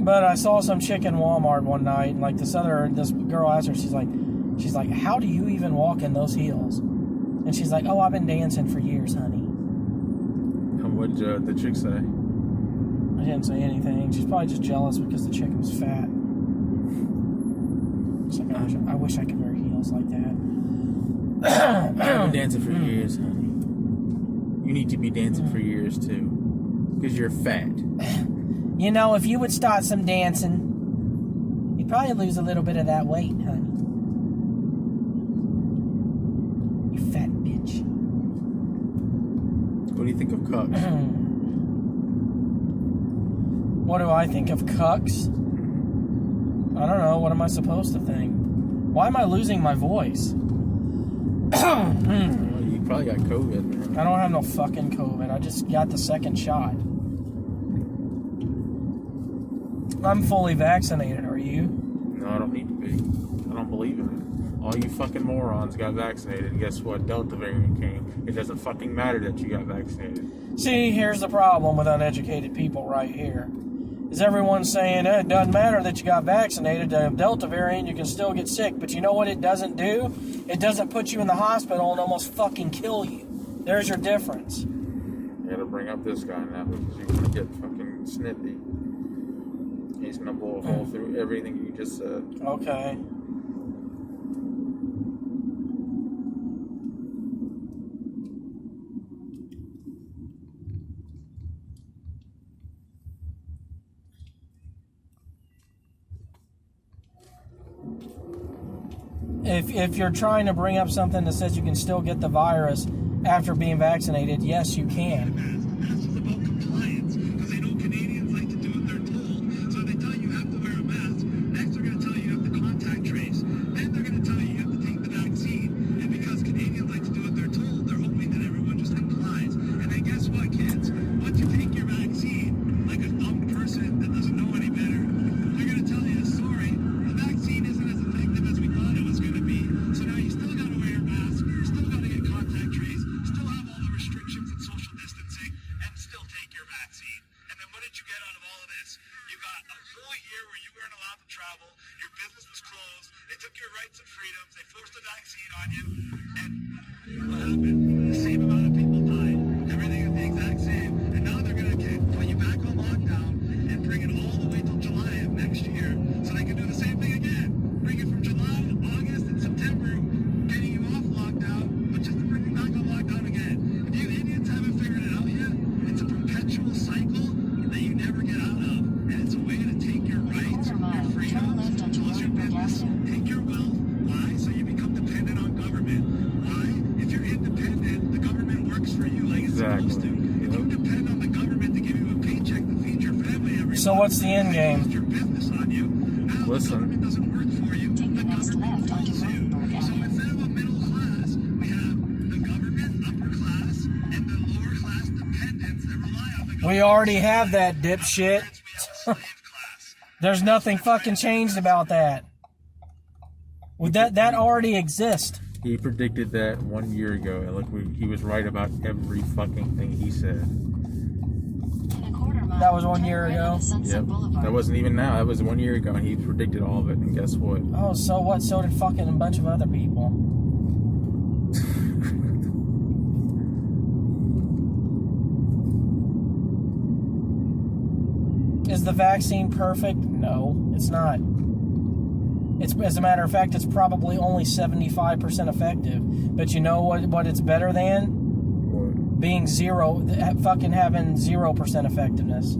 But I saw some chick in Walmart one night, and like this girl asked her, she's like, how do you even walk in those heels? And she's like, oh, I've been dancing for years, honey. And what'd the chick say? I didn't say anything. She's probably just jealous because the chick was fat. She's like, I wish I could wear heels like that. I've been dancing for years, honey. You need to be dancing for years, too. Because you're fat. You know, if you would start some dancing, you'd probably lose a little bit of that weight, honey. You fat bitch. What do you think of cucks? What do I think of cucks? I don't know. What am I supposed to think? Why am I losing my voice? Well, you probably got COVID, man. I don't have no fucking COVID. I just got the second shot. I'm fully vaccinated. Are you? No, I don't need to be. I don't believe in it. All you fucking morons got vaccinated, and guess what? Delta variant came. It doesn't fucking matter that you got vaccinated. See, here's the problem with uneducated people right here. Is everyone saying, it doesn't matter that you got vaccinated, the Delta variant, you can still get sick. But you know what it doesn't do? It doesn't put you in the hospital and almost fucking kill you. There's your difference. You gotta bring up this guy now because you're gonna get fucking snippy. He's gonna blow a hole through everything you just said. Okay. If you're trying to bring up something that says you can still get the virus after being vaccinated, yes, you can. This is about compliance, because they know Canadians like to do what they're told. So they tell you have to wear a mask. Next, they're going to tell you have to contact trace. Then they're going to tell you have to take the vaccine. And because Canadians like to do what they're told, they're hoping that everyone just complies. And then guess what, kids? Once you take your vaccine, like a dumb person that doesn't know any better, they're going to tell you, sorry, the vaccine isn't as effective as we thought it was going to be. So now you still got to wear a mask, you still got to get contact trace, still have all the restrictions and social distancing, and still take your vaccine. And then what did you get out of all of this? You got a whole year where you weren't allowed to travel, your business was closed, they took your rights and freedoms, they forced a vaccine on you, and what happened? The same amount of people died. Everything is the exact same. And now they're going to put you back on lockdown and bring it all the way till July of next year so they can do the same thing again. Bring it from July to August and September, getting you off lockdown, but just to bring you back on lockdown again. If you idiots haven't figured it out yet, it's a perpetual cycle that you never get out of. And it's a way to take your rights, your freedoms, close your business, take your wealth. Why? So you become dependent on government. Why? If you're independent, the government works for you like it's supposed to. If you depend on the government to give you a paycheck to feed your family every So what's the end game? your business on you. Now the government doesn't work for you. The government rules you. So instead of a middle class, we have the government, upper class, and the lower class dependents that rely on the government. We already have that, dipshit. We have a slave class. There's nothing fucking changed about that. That already exists. He predicted that 1 year ago, and look, he was right about every fucking thing he said. That was 1 year ago? Yep. That wasn't even now. That was 1 year ago, and he predicted all of it, and guess what? Oh, so what? So did fucking a bunch of other people. Is the vaccine perfect? No, it's not. It's, as a matter of fact, it's probably only 75% effective. But you know what it's better than? What? Being fucking having 0% effectiveness.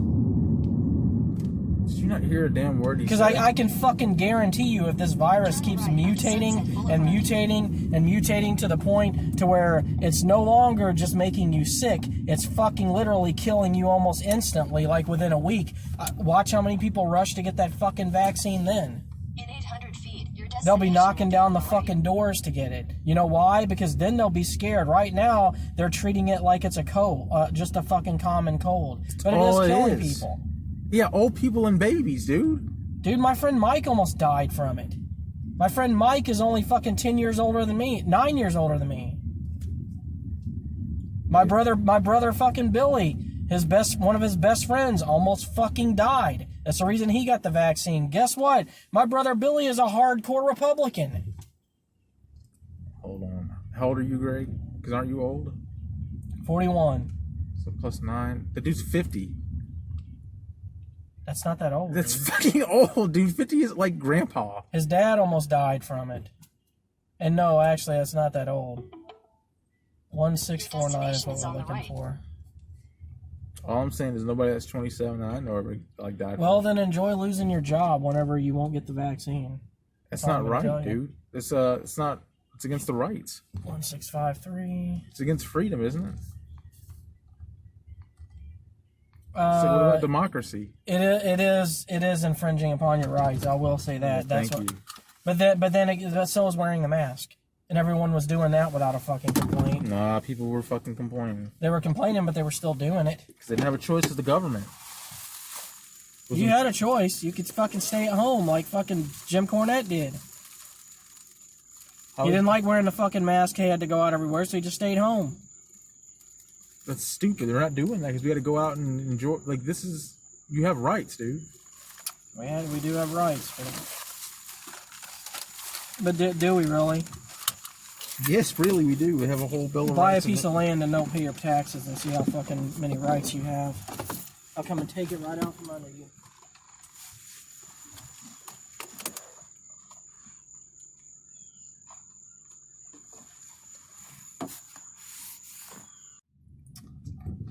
Did you not hear a damn word he said? Because I can fucking guarantee you, if this virus keeps mutating and mutating and mutating to the point to where it's no longer just making you sick, it's fucking literally killing you almost instantly, like within a week. Watch how many people rush to get that fucking vaccine then. In 800 feet, your They'll be knocking down the fucking doors to get it. You know why? Because then they'll be scared. Right now, they're treating it like it's a cold, just a fucking common cold. But it is killing people. Yeah, old people and babies, dude. Dude, my friend Mike almost died from it. My friend Mike is only fucking 10 years older than me. 9 years older than me. My brother fucking Billy, one of his best friends almost fucking died. That's the reason he got the vaccine. Guess what? My brother Billy is a hardcore Republican. Hold on. How old are you, Greg? Because aren't you old? 41. So plus 9. The dude's 50. That's not that old. That's dude. fucking old, dude. 50 is like grandpa. His dad almost died from it. And no, actually, that's not that old. 1649 is what we're looking for. All I'm saying is nobody that's 27 that I know ever like died. Well, then enjoy losing your job whenever you won't get the vaccine. That's not right, dude. It's not. It's against the rights. 1653. It's against freedom, isn't it? So what about democracy? It is infringing upon your rights. I will say that. Yeah, thank you. But then so is wearing the mask, and everyone was doing that without a fucking complaint. Nah, people were fucking complaining. They were complaining, but they were still doing it Because they didn't have a choice as the government. You had a choice. You could fucking stay at home like fucking Jim Cornette did. He didn't like wearing the fucking mask. He had to go out everywhere, so he just stayed home. That's stupid. They're not doing that because we had to go out and enjoy. Like, this is... You have rights, dude. We do have rights. But do we really? Yes, really, we do. We have a whole bill of Buy a rights. piece of land and don't pay your taxes and see how fucking many rights you have. I'll come and take it right out from under you.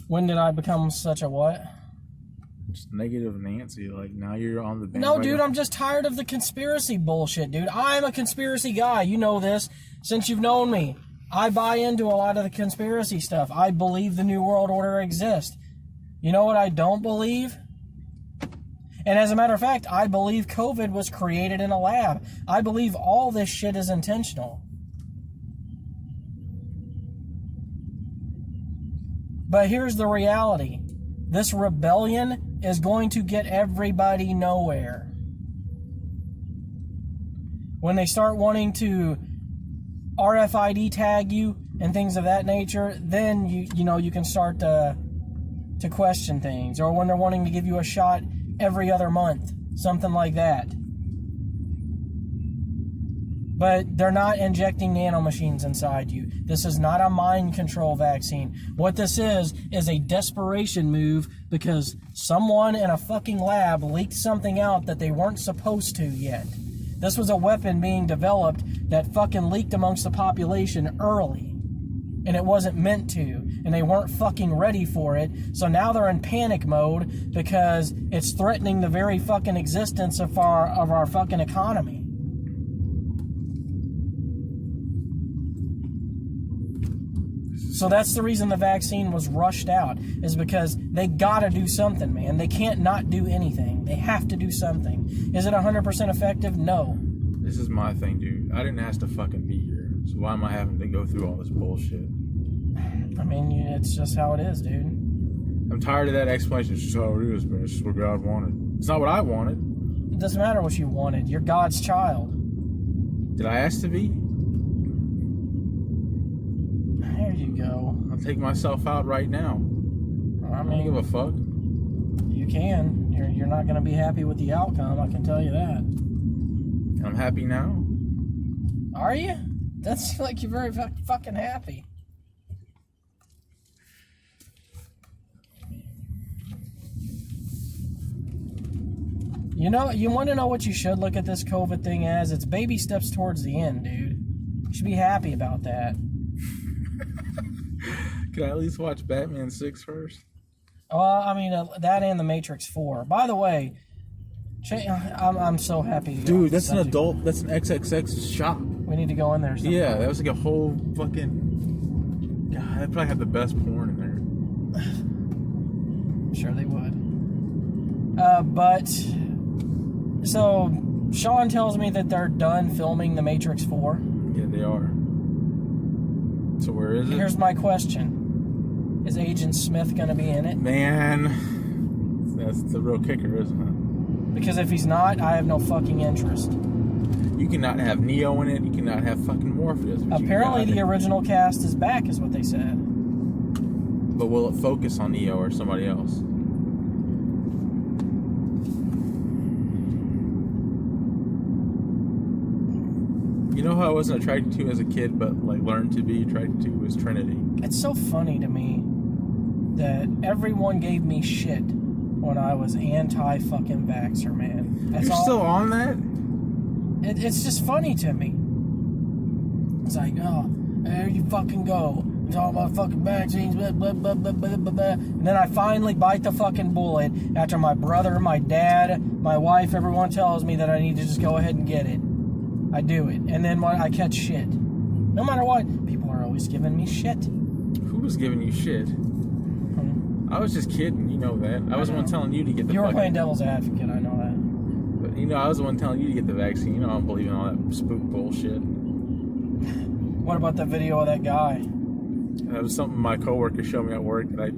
When did I become such a what? Just negative Nancy. Like, now you're on the bandwagon. No, dude, I'm just tired of the conspiracy bullshit, dude. I'm a conspiracy guy. You know this since you've known me. I buy into a lot of the conspiracy stuff. I believe the New World Order exists. You know what I don't believe? And as a matter of fact, I believe COVID was created in a lab. I believe all this shit is intentional. But here's the reality. This rebellion is going to get everybody nowhere. When they start wanting to RFID tag you and things of that nature, then you can start to question things. Or when they're wanting to give you a shot every other month, something like that. But they're not injecting nanomachines inside you. This is not a mind control vaccine. What this is a desperation move because someone in a fucking lab leaked something out that they weren't supposed to yet. This was a weapon being developed that fucking leaked amongst the population early. And it wasn't meant to. And they weren't fucking ready for it. So now they're in panic mode because it's threatening the very fucking existence of our fucking economy. So that's the reason the vaccine was rushed out, is because they gotta do something, man. They can't not do anything. They have to do something. Is it 100% effective? No. This is my thing, dude. I didn't ask to fucking be here. So why am I having to go through all this bullshit? I mean, it's just how it is, dude. I'm tired of that explanation. It's just how it is, man. It's just what God wanted. It's not what I wanted. It doesn't matter what you wanted. You're God's child. Did I ask to be? There you go. I'll take myself out right now. I I don't give a fuck. You can. You're not going to be happy with the outcome, I can tell you that. I'm happy now. Are you? That seems like you're very fucking happy. You know, you want to know what you should look at this COVID thing as? It's baby steps towards the end, dude. You should be happy about that. Can I at least watch Batman 6 first? Well, I mean, that and The Matrix 4. By the way, I'm so happy. Dude, that's an adult, that's an XXX shop. We need to go in there sometime. Yeah, that was like a whole fucking... God, they probably had the best porn in there. I'm sure they would. But, so, Sean tells me that they're done filming The Matrix 4. Yeah, they are. So where is it? Here's my question. Is Agent Smith going to be in it? Man, that's the real kicker, isn't it? Because if he's not, I have no fucking interest. You cannot have Neo in it. You cannot have fucking Morpheus. Apparently the original cast is back, is what they said. But will it focus on Neo or somebody else? You know who I wasn't attracted to as a kid, but like learned to be attracted to was Trinity. It's so funny to me that everyone gave me shit when I was anti-fucking vaxxer, man. You're still on that? It's just funny to me. It's like, oh, there you fucking go. It's all about fucking vaccines, blah, blah, blah, blah, blah, blah, blah. And then I finally bite the fucking bullet after my brother, my dad, my wife, everyone tells me that I need to just go ahead and get it. I do it. And then when I catch shit. No matter what, people are always giving me shit. Who was giving you shit? I was just kidding, you know that. I was the one telling you to get the You were fucking... playing devil's advocate, I know that. But, you know, I was the one telling you to get the vaccine. You know I don't believe in all that spook bullshit. What about that video of that guy? That was something my coworker showed me at work that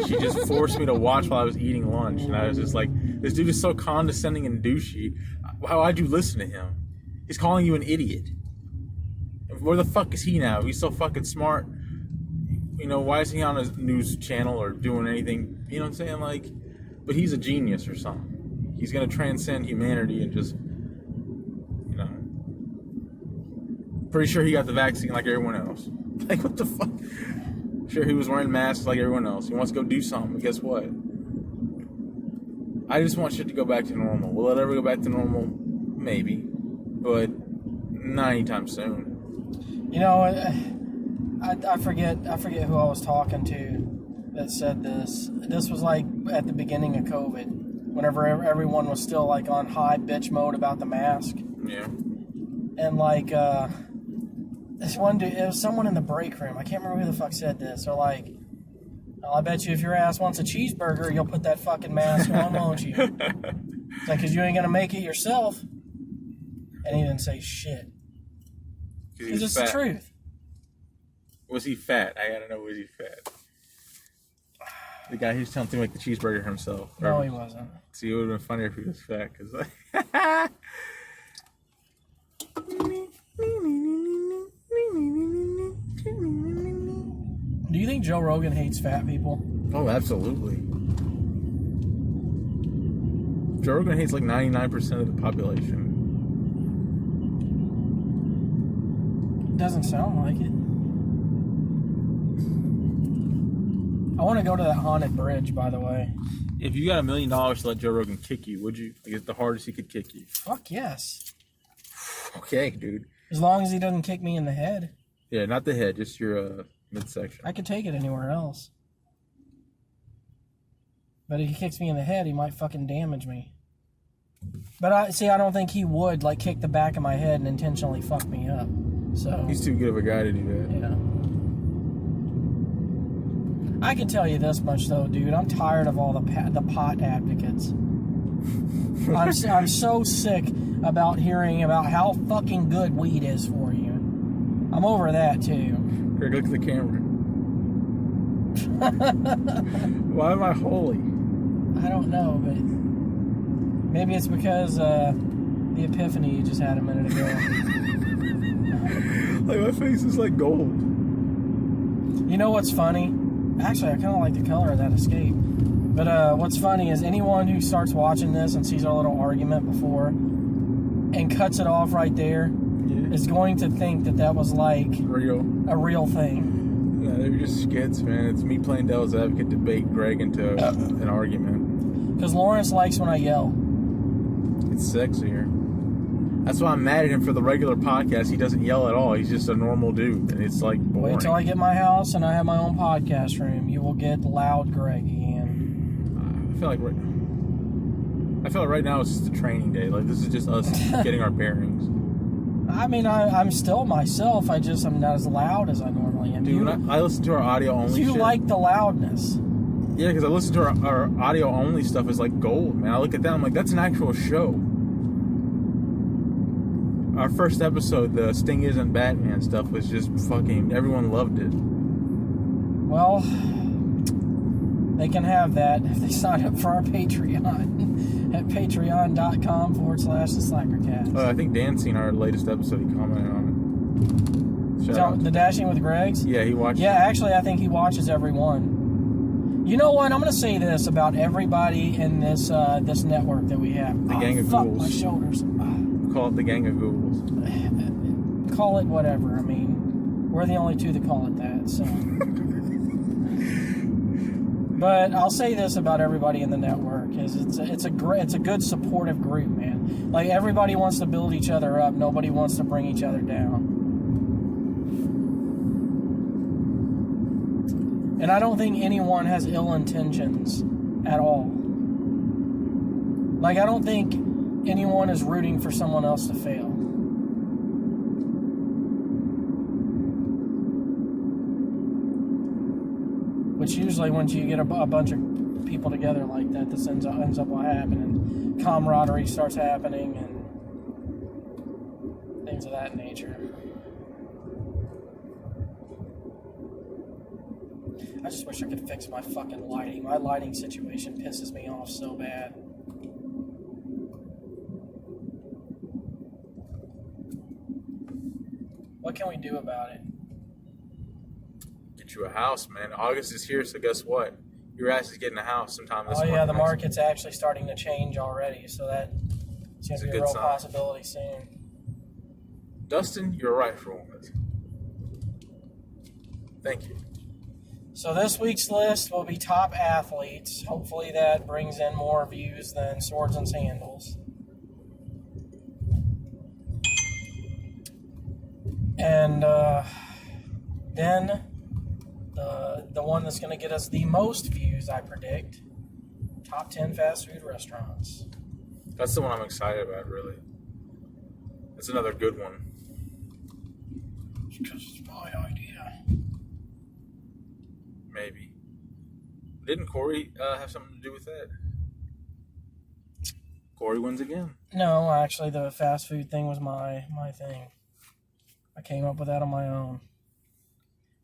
she just forced me to watch while I was eating lunch. And I was just like, this dude is so condescending and douchey. Why'd you listen to him? He's calling you an idiot. Where the fuck is he now? He's so fucking smart. You know, why is he on a news channel or doing anything? You know what I'm saying? Like, but he's a genius or something. He's gonna transcend humanity and just, you know. Pretty sure he got the vaccine like everyone else. Like, what the fuck? Sure, he was wearing masks like everyone else. He wants to go do something, but guess what? I just want shit to go back to normal. Will it ever go back to normal? Maybe. But not anytime soon. You know, I forget who I was talking to that said this. This was like at the beginning of COVID, whenever everyone was still like on high bitch mode about the mask. Yeah. And like this one dude, it was someone in the break room. I can't remember who the fuck said this. They're like, oh, I bet you if your ass wants a cheeseburger, you'll put that fucking mask on, won't you? It's like, 'cause you ain't gonna make it yourself. And he didn't say shit. Because it's the truth. Was he fat? I gotta know, was he fat? The guy who's telling him to make the cheeseburger himself. No, he wasn't. See, it would have been funnier if he was fat, because like... Do you think Joe Rogan hates fat people? Oh, absolutely. Joe Rogan hates like 99% of the population. Doesn't sound like it. I want to go to that haunted bridge, by the way. If you got $1 million to let Joe Rogan kick you, would you? Like, it's the hardest he could kick you. Fuck yes. Okay, dude. As long as he doesn't kick me in the head. Yeah, not the head, just your midsection. I could take it anywhere else. But if he kicks me in the head, he might fucking damage me. But I don't think he would like kick the back of my head and intentionally fuck me up. So he's too good of a guy to do that. Yeah. I can tell you this much though, dude. I'm tired of all the pot advocates. I'm so sick about hearing about how fucking good weed is for you. I'm over that too. Greg, look at the camera. Why am I holy? I don't know, but maybe it's because the epiphany you just had a minute ago. Like, my face is like gold. You know what's funny? Actually, I kind of like the color of that Escape. But what's funny is anyone who starts watching this and sees our little argument before and cuts it off right there is going to think that that was like a real thing. Yeah, they're just skits, man. It's me playing devil's advocate to bait Greg into an argument. Because Lawrence likes when I yell. It's sexier. That's why I'm mad at him for the regular podcast. He doesn't yell at all. He's just a normal dude, and it's like boring. Wait till I get my house and I have my own podcast room. You will get loud Greg again. I feel like right now it's just a training day. Like, this is just us getting our bearings. I mean, I'm still myself. I'm not as loud as I normally am. Dude, when I listen to our audio only You shit, like the loudness. Yeah, because I listen to our audio only stuff is like gold, man. I look at that, I'm like, that's an actual show. Our first episode, the Sting Isn't Batman stuff, was just fucking, everyone loved it. Well, they can have that if they sign up for our Patreon at patreon.com/theslackercast. I think Dan's seen our latest episode. He commented on it. Shout out. The Dashing with Greg's? Yeah, he watched it. Actually, I think he watches every one. You know what? I'm going to say this about everybody in this this network that we have. The gang of fuck, ghouls. My shoulders. Call it the gang of ghouls. Call it whatever. I mean, we're the only two that call it that, so... But I'll say this about everybody in the network: is it's a good supportive group, man. Like, everybody wants to build each other up. Nobody wants to bring each other down. And I don't think anyone has ill intentions at all. Like, I don't think anyone is rooting for someone else to fail. Which usually, once you get a bunch of people together like that, this ends up what happening. Camaraderie starts happening and things of that nature. I just wish I could fix my fucking lighting. My lighting situation pisses me off so bad. What can we do about it? Get you a house, man. August is here, so guess what? Your ass is getting a house sometime this month. Oh yeah, the market's actually starting to change already, so that's going to be a real possibility soon. Dustin, you're right for once. Thank you. So this week's list will be top athletes. Hopefully that brings in more views than Swords and Sandals. And then the one that's going to get us the most views, I predict, top 10 fast food restaurants. That's the one I'm excited about, really. That's another good one. Because it's my idea. Maybe. Didn't Corey have something to do with that? Corey wins again. No, actually, the fast food thing was my thing. I came up with that on my own.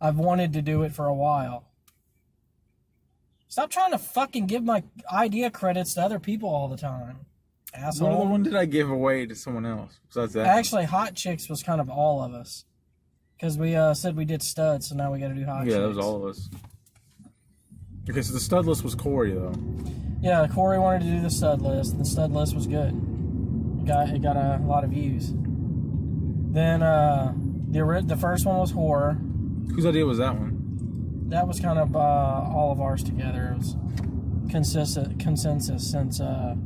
I've wanted to do it for a while. Stop trying to fucking give my idea credits to other people all the time, asshole. What other one did I give away to someone else besides that? Actually, Hot Chicks was kind of all of us. Because we said we did studs, so now we got to do Hot Chicks. Yeah, that was all of us. Okay, so the stud list was Corey, though. Yeah, Corey wanted to do the stud list. The stud list was good. It got a lot of views. Then the first one was horror. Whose idea was that one? That was kind of all of ours together. It was consensus since a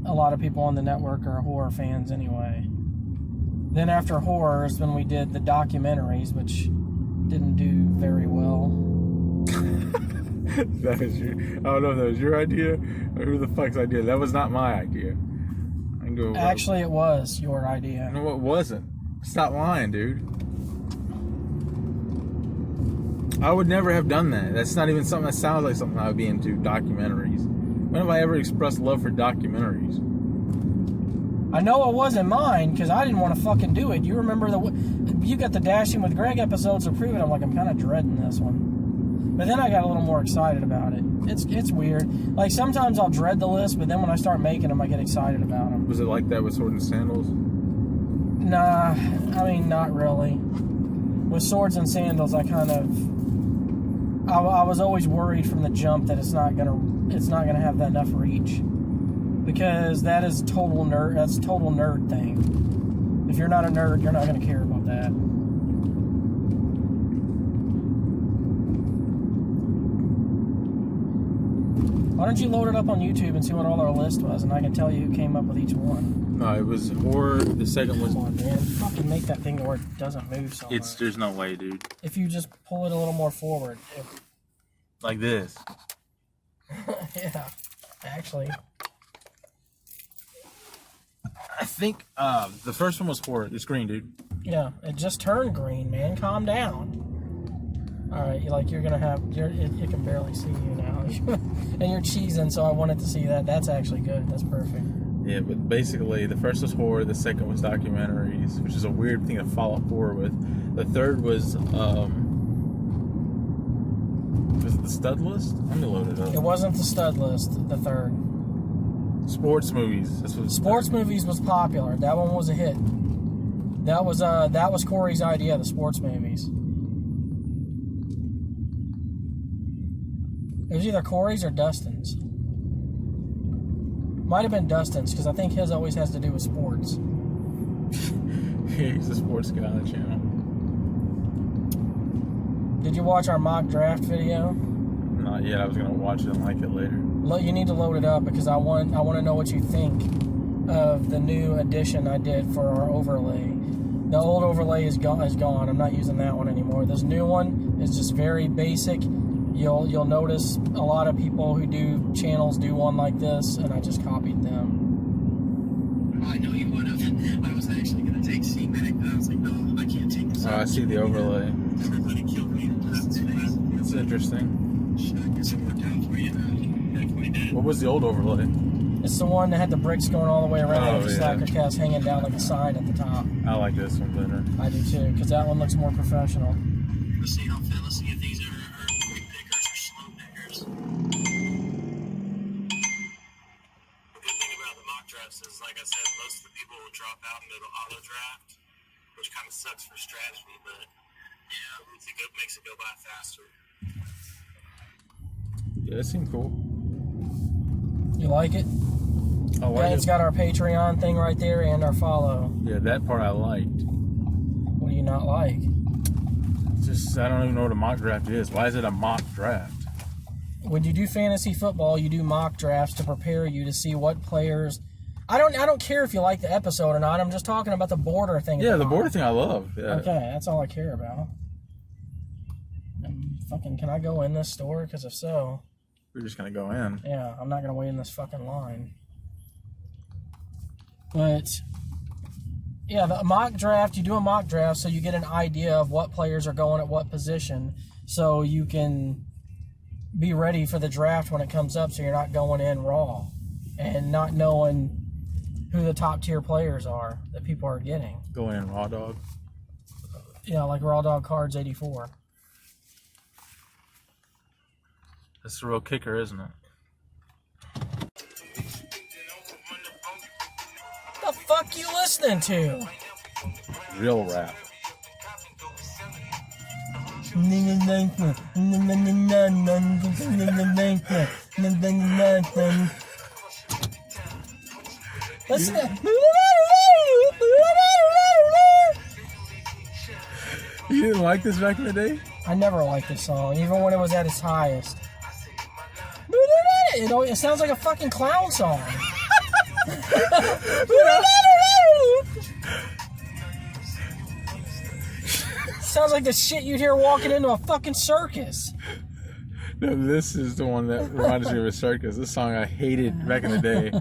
lot of people on the network are horror fans anyway. Then after horror is when we did the documentaries, which didn't do very well. That is your, I don't know if that was your idea or who the fuck's idea. That was not my idea. I can go. Actually, it was your idea. No, it wasn't. Stop lying, dude. I would never have done that. That's not even something that sounds like something I would be into, documentaries. When have I ever expressed love for documentaries? I know it wasn't mine because I didn't want to fucking do it. You remember you got the Dashing with Greg episodes to prove it. I'm like, I'm kind of dreading this one. But then I got a little more excited about it. It's weird. Like, sometimes I'll dread the list, but then when I start making them, I get excited about them. Was it like that with Swords and Sandals? Nah, I mean, not really. With Swords and Sandals, I kind of I was always worried from the jump that it's not gonna have that enough reach, because that is total nerd. That's a total nerd thing. If you're not a nerd, you're not gonna care about that. Why don't you load it up on YouTube and see what all our list was, and I can tell you who came up with each one. No, it was horror. The second was. Come on, man. Fucking make that thing to where it doesn't move so much. There's no way, dude. If you just pull it a little more forward. Like this. Yeah, actually. I think the first one was horror. It's green, dude. Yeah, it just turned green, man. Calm down. All right, you're gonna have. You can barely see you now, and you're cheesing. So I wanted to see that. That's actually good. That's perfect. Yeah, but basically, the first was horror. The second was documentaries, which is a weird thing to follow horror with. The third was it the stud list? Let me load it up. It wasn't the stud list. The third. Sports movies. That's what Sports movies was popular. That one was a hit. That was Corey's idea. The sports movies. It was either Corey's or Dustin's. Might have been Dustin's, because I think his always has to do with sports. Yeah, he's a sports guy on the channel. Did you watch our mock draft video? Not yet. I was gonna watch it and like it later. You need to load it up, because I want to know what you think of the new addition I did for our overlay. The old overlay is gone. I'm not using that one anymore. This new one is just very basic. You'll notice a lot of people who do channels do one like this, and I just copied them. I know you would have. I was actually going to take C-Medic, but I was like, no, I can't take this. Oh, I see the overlay. Everybody killed me. It's interesting. I guess it worked out for you. Definitely did. What was the old overlay? It's the one that had the bricks going all the way around, Oh, with the yeah. theslackercast hanging down like a sign at the top. I like this one better. I do too, because that one looks more professional. Let's see if these are quick pickers or slow pickers. The good thing about the mock drafts is, like I said, most of the people will drop out and go to auto draft, which kind of sucks for strategy, but yeah, it makes it go by faster. Yeah, it seemed cool. You like it? I like Yeah, it. it's got our Patreon thing right there and our follow. Yeah, that part I liked. What do you not like? Just I don't even know what a mock draft is. Why is it a mock draft? When you do fantasy football, you do mock drafts to prepare you to see what players. I don't care if you like the episode or not. I'm just talking about the border thing. Yeah, the border thing I love. Yeah. Okay, that's all I care about. Can I go in this store? Because if so, We're just gonna go in. yeah, I'm not gonna wait in this fucking line. But yeah, the mock draft, you do a mock draft so you get an idea of what players are going at what position, so you can be ready for the draft when it comes up, so you're not going in raw and not knowing who the top tier players are that people are getting. Going in raw dog. Yeah, like Raw Dog Cards 84. That's the real kicker, isn't it? The fuck you listening to? Real rap. Listen. You didn't like this back in the day? I never liked this song, even when it was at its highest. It sounds like a fucking clown song. Sounds like the shit you'd hear walking into a fucking circus. No, this is the one that reminds me of a circus. This song I hated back in the day.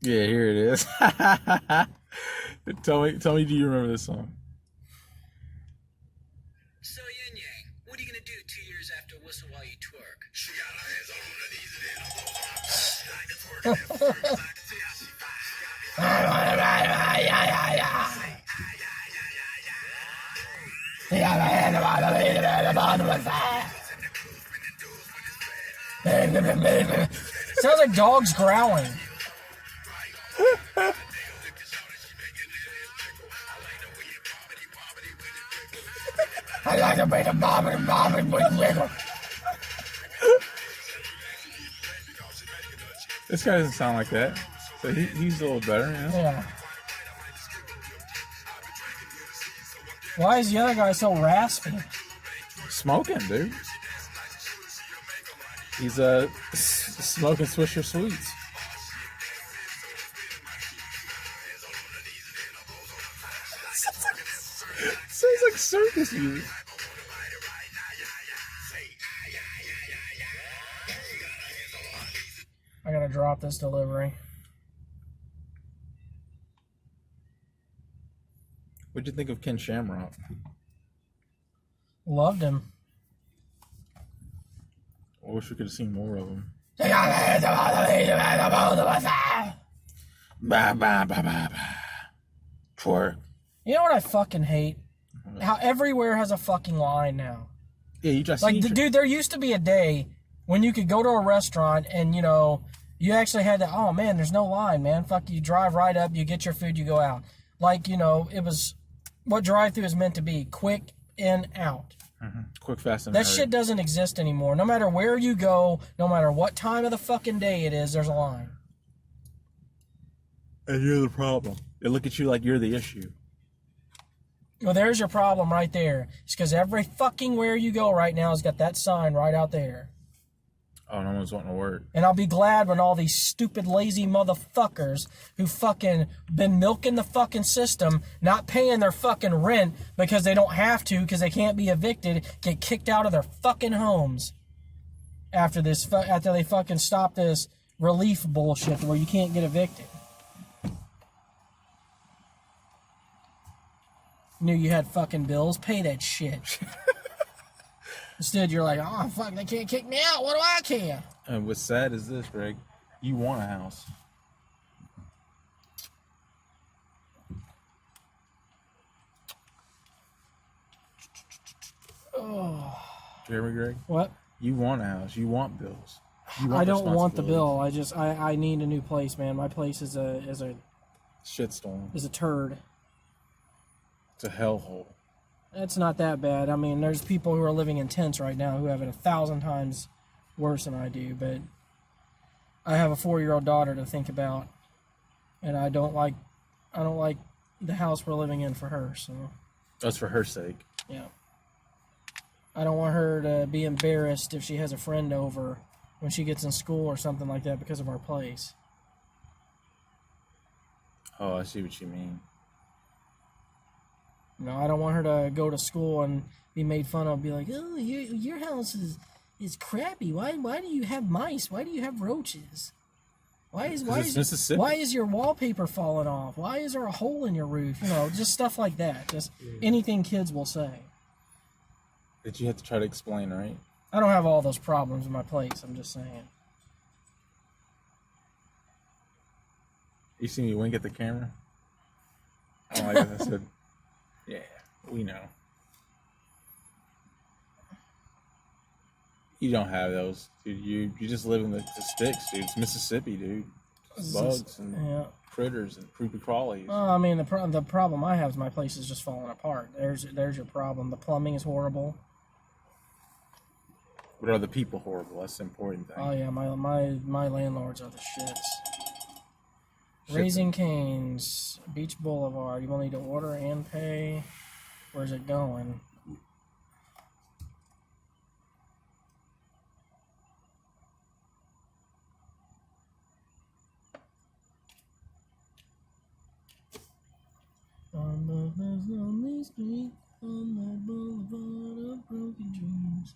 Yeah, here it is. Tell me, do you remember this song? So, Yin Yang, what are you going to do 2 years after Whistle While You Twerk? She got her hands on her knees and then Sounds like dogs growling. This guy doesn't sound like that. So he's a little better, you know? Yeah. Why is the other guy so raspy? Smoking, dude. He's smoking Swisher Sweets. Sounds like circus music. I gotta drop this delivery. What'd you think of Ken Shamrock? Loved him. I wish we could have seen more of him. Twerk. You know what I fucking hate? How everywhere has a fucking line now. Yeah, you just Like, dude, there used to be a day when you could go to a restaurant and, you know, you actually had to, oh man, there's no line, man. Fuck, you drive right up, you get your food, you go out. Like, you know, it was what drive-thru is meant to be, quick in, out. Mm-hmm. Quick, fast, and That hurry. shit doesn't exist anymore. No matter where you go, no matter what time of the fucking day it is, there's a line. And you're the problem. They look at you like you're the issue. Well, there's your problem right there. It's because every fucking where you go right now has got that sign right out there. Oh, no one's wanting to work. And I'll be glad when all these stupid, lazy motherfuckers who fucking been milking the fucking system, not paying their fucking rent because they don't have to, because they can't be evicted, get kicked out of their fucking homes after they fucking stop this relief bullshit where you can't get evicted. Knew you had fucking bills. Pay that shit. Instead, you're like, oh, fuck, they can't kick me out. What do I care? And what's sad is this, Greg. You want a house. Oh. You hear me, Greg? What? You want a house. You want bills. You want I don't want the responsibilities. bill. I need a new place, man. My place is a Shitstorm. turd. It's a hellhole. It's not that bad. I mean, there's people who are living in tents right now who have it 1,000 times worse than I do, but I have a 4-year-old daughter to think about, and I don't like the house we're living in for her, so That's for her sake. yeah. I don't want her to be embarrassed if she has a friend over when she gets in school or something like that because of our place. Oh, I see what you mean. You know, I don't want her to go to school and be made fun of, be like, oh, your house is crappy. Why do you have mice? Why do you have roaches? Why is Mississippi. Why is your wallpaper falling off? Why is there a hole in your roof? You know, just stuff like that. Just anything kids will say. That you have to try to explain, right? I don't have all those problems in my place. I'm just saying. You see me wink at the camera? I don't like that. I said, yeah, we know. You don't have those, dude. You just live in the sticks, dude. It's Mississippi, dude. It's bugs and critters and creepy crawlies. Well, I mean, the problem I have is my place is just falling apart. There's your problem. The plumbing is horrible. But are the people horrible? That's the important thing. Oh yeah, my landlords are the shits. Raising Cane's, Beach Boulevard. You will need to order and pay. Where's it going? On the lonely street, on the boulevard of broken dreams.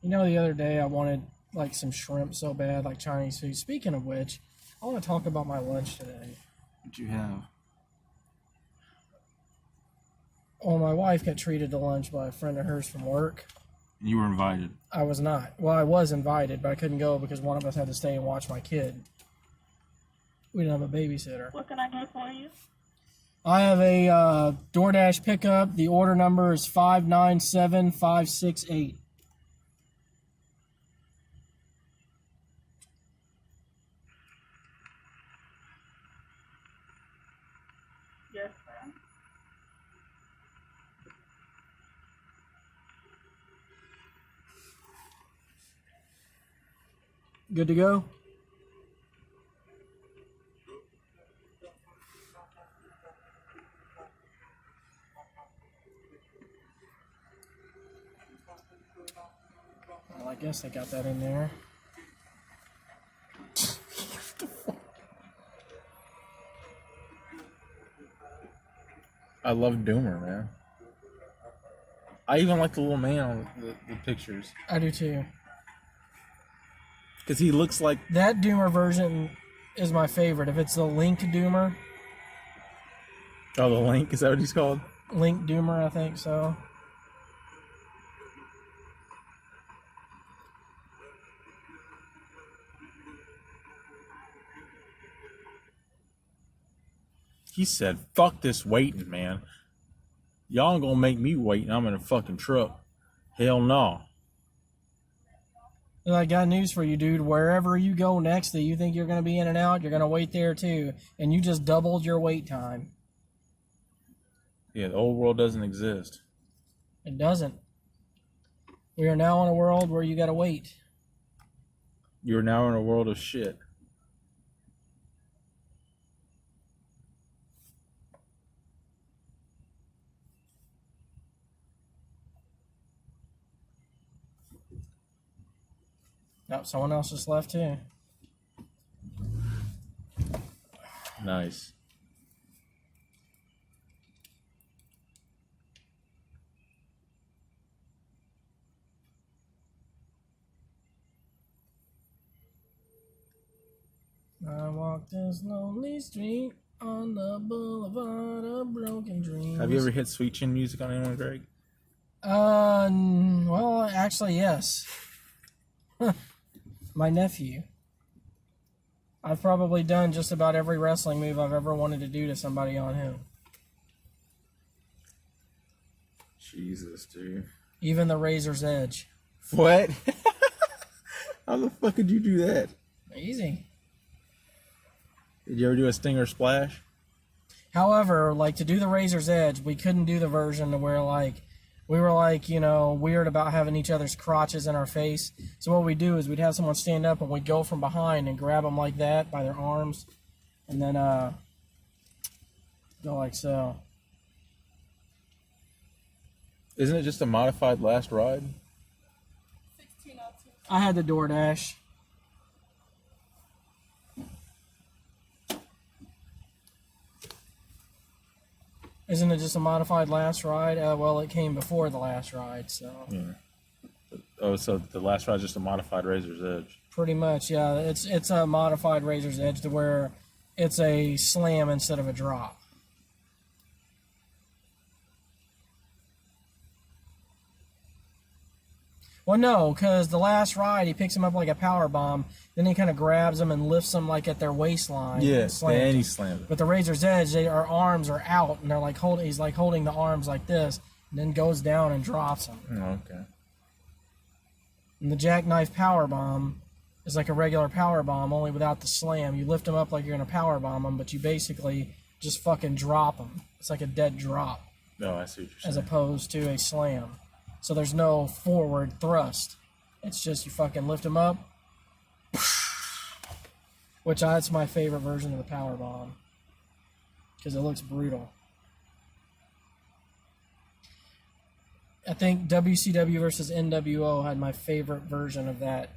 You know, the other day I wanted like some shrimp so bad, like Chinese food. Speaking of which, I want to talk about my lunch today. What you have? Well, my wife got treated to lunch by a friend of hers from work. You were invited. I was not. Well, I was invited, but I couldn't go because one of us had to stay and watch my kid. We didn't have a babysitter. What can I do for you? I have a DoorDash pickup. The order number is 597568. Yes. Good to go? Well, I guess I got that in there. I love Doomer, man. I even like the little man on the pictures. I do too. Because he looks like... That Doomer version is my favorite. If it's the Link Doomer. Oh, the Link? Is that what he's called? Link Doomer, I think so. He said, fuck this waiting, man. Y'all ain't gonna make me wait and I'm in a fucking truck. Hell no. And I got news for you, dude. Wherever you go next that you think you're going to be in and out, you're going to wait there too. And you just doubled your wait time. Yeah, the old world doesn't exist. It doesn't. We are now in a world where you got to wait. You're now in a world of shit. Nope, someone else just left too. Nice. I walk this lonely street on the boulevard of broken dreams. Have you ever hit Sweet Chin music on anyone, Greg? Well, actually, yes. My nephew. I've probably done just about every wrestling move I've ever wanted to do to somebody on him. Jesus, dude. Even the Razor's Edge. What? How the fuck did you do that? Easy. Did you ever do a Stinger Splash? However, like, to do the Razor's Edge, we couldn't do the version to where, like, we were, like, you know, weird about having each other's crotches in our face. So what we'd do is we'd have someone stand up and we'd go from behind and grab them like that by their arms. And then, go like so. Isn't it just a modified Last Ride? I had the DoorDash. Isn't it just a modified Last Ride? Well, it came before the Last Ride, so. Yeah. Oh, so the Last Ride is just a modified Razor's Edge. Pretty much, yeah. It's a modified Razor's Edge to where it's a slam instead of a drop. Well, no, because the Last Ride, he picks him up like a power bomb, then he kind of grabs them and lifts them like at their waistline. Yeah, and he them. slams it. But the Razor's Edge, our arms are out, and they're like he's like holding the arms like this, and then goes down and drops them. Oh, okay. And the Jackknife power bomb is like a regular power bomb, only without the slam. You lift them up like you're gonna power bomb them, but you basically just fucking drop them. It's like a dead drop. No, I see what you're saying. As opposed to a slam. So there's no forward thrust. It's just you fucking lift them up. Which that's my favorite version of the power bomb. Because it looks brutal. I think WCW versus NWO had my favorite version of that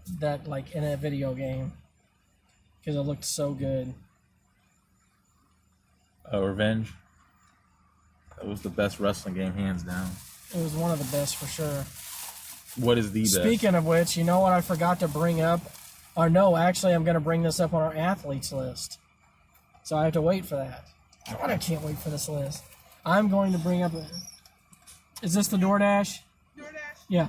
like in a video game. Because it looked so good. Revenge. That was the best wrestling game, hands down. It was one of the best for sure. What is the best? Speaking of which, you know what I forgot to bring up? Or no, actually, I'm going to bring this up on our athletes list. So I have to wait for that. God, I can't wait for this list. I'm going to bring up... Is this the DoorDash? DoorDash? Yeah.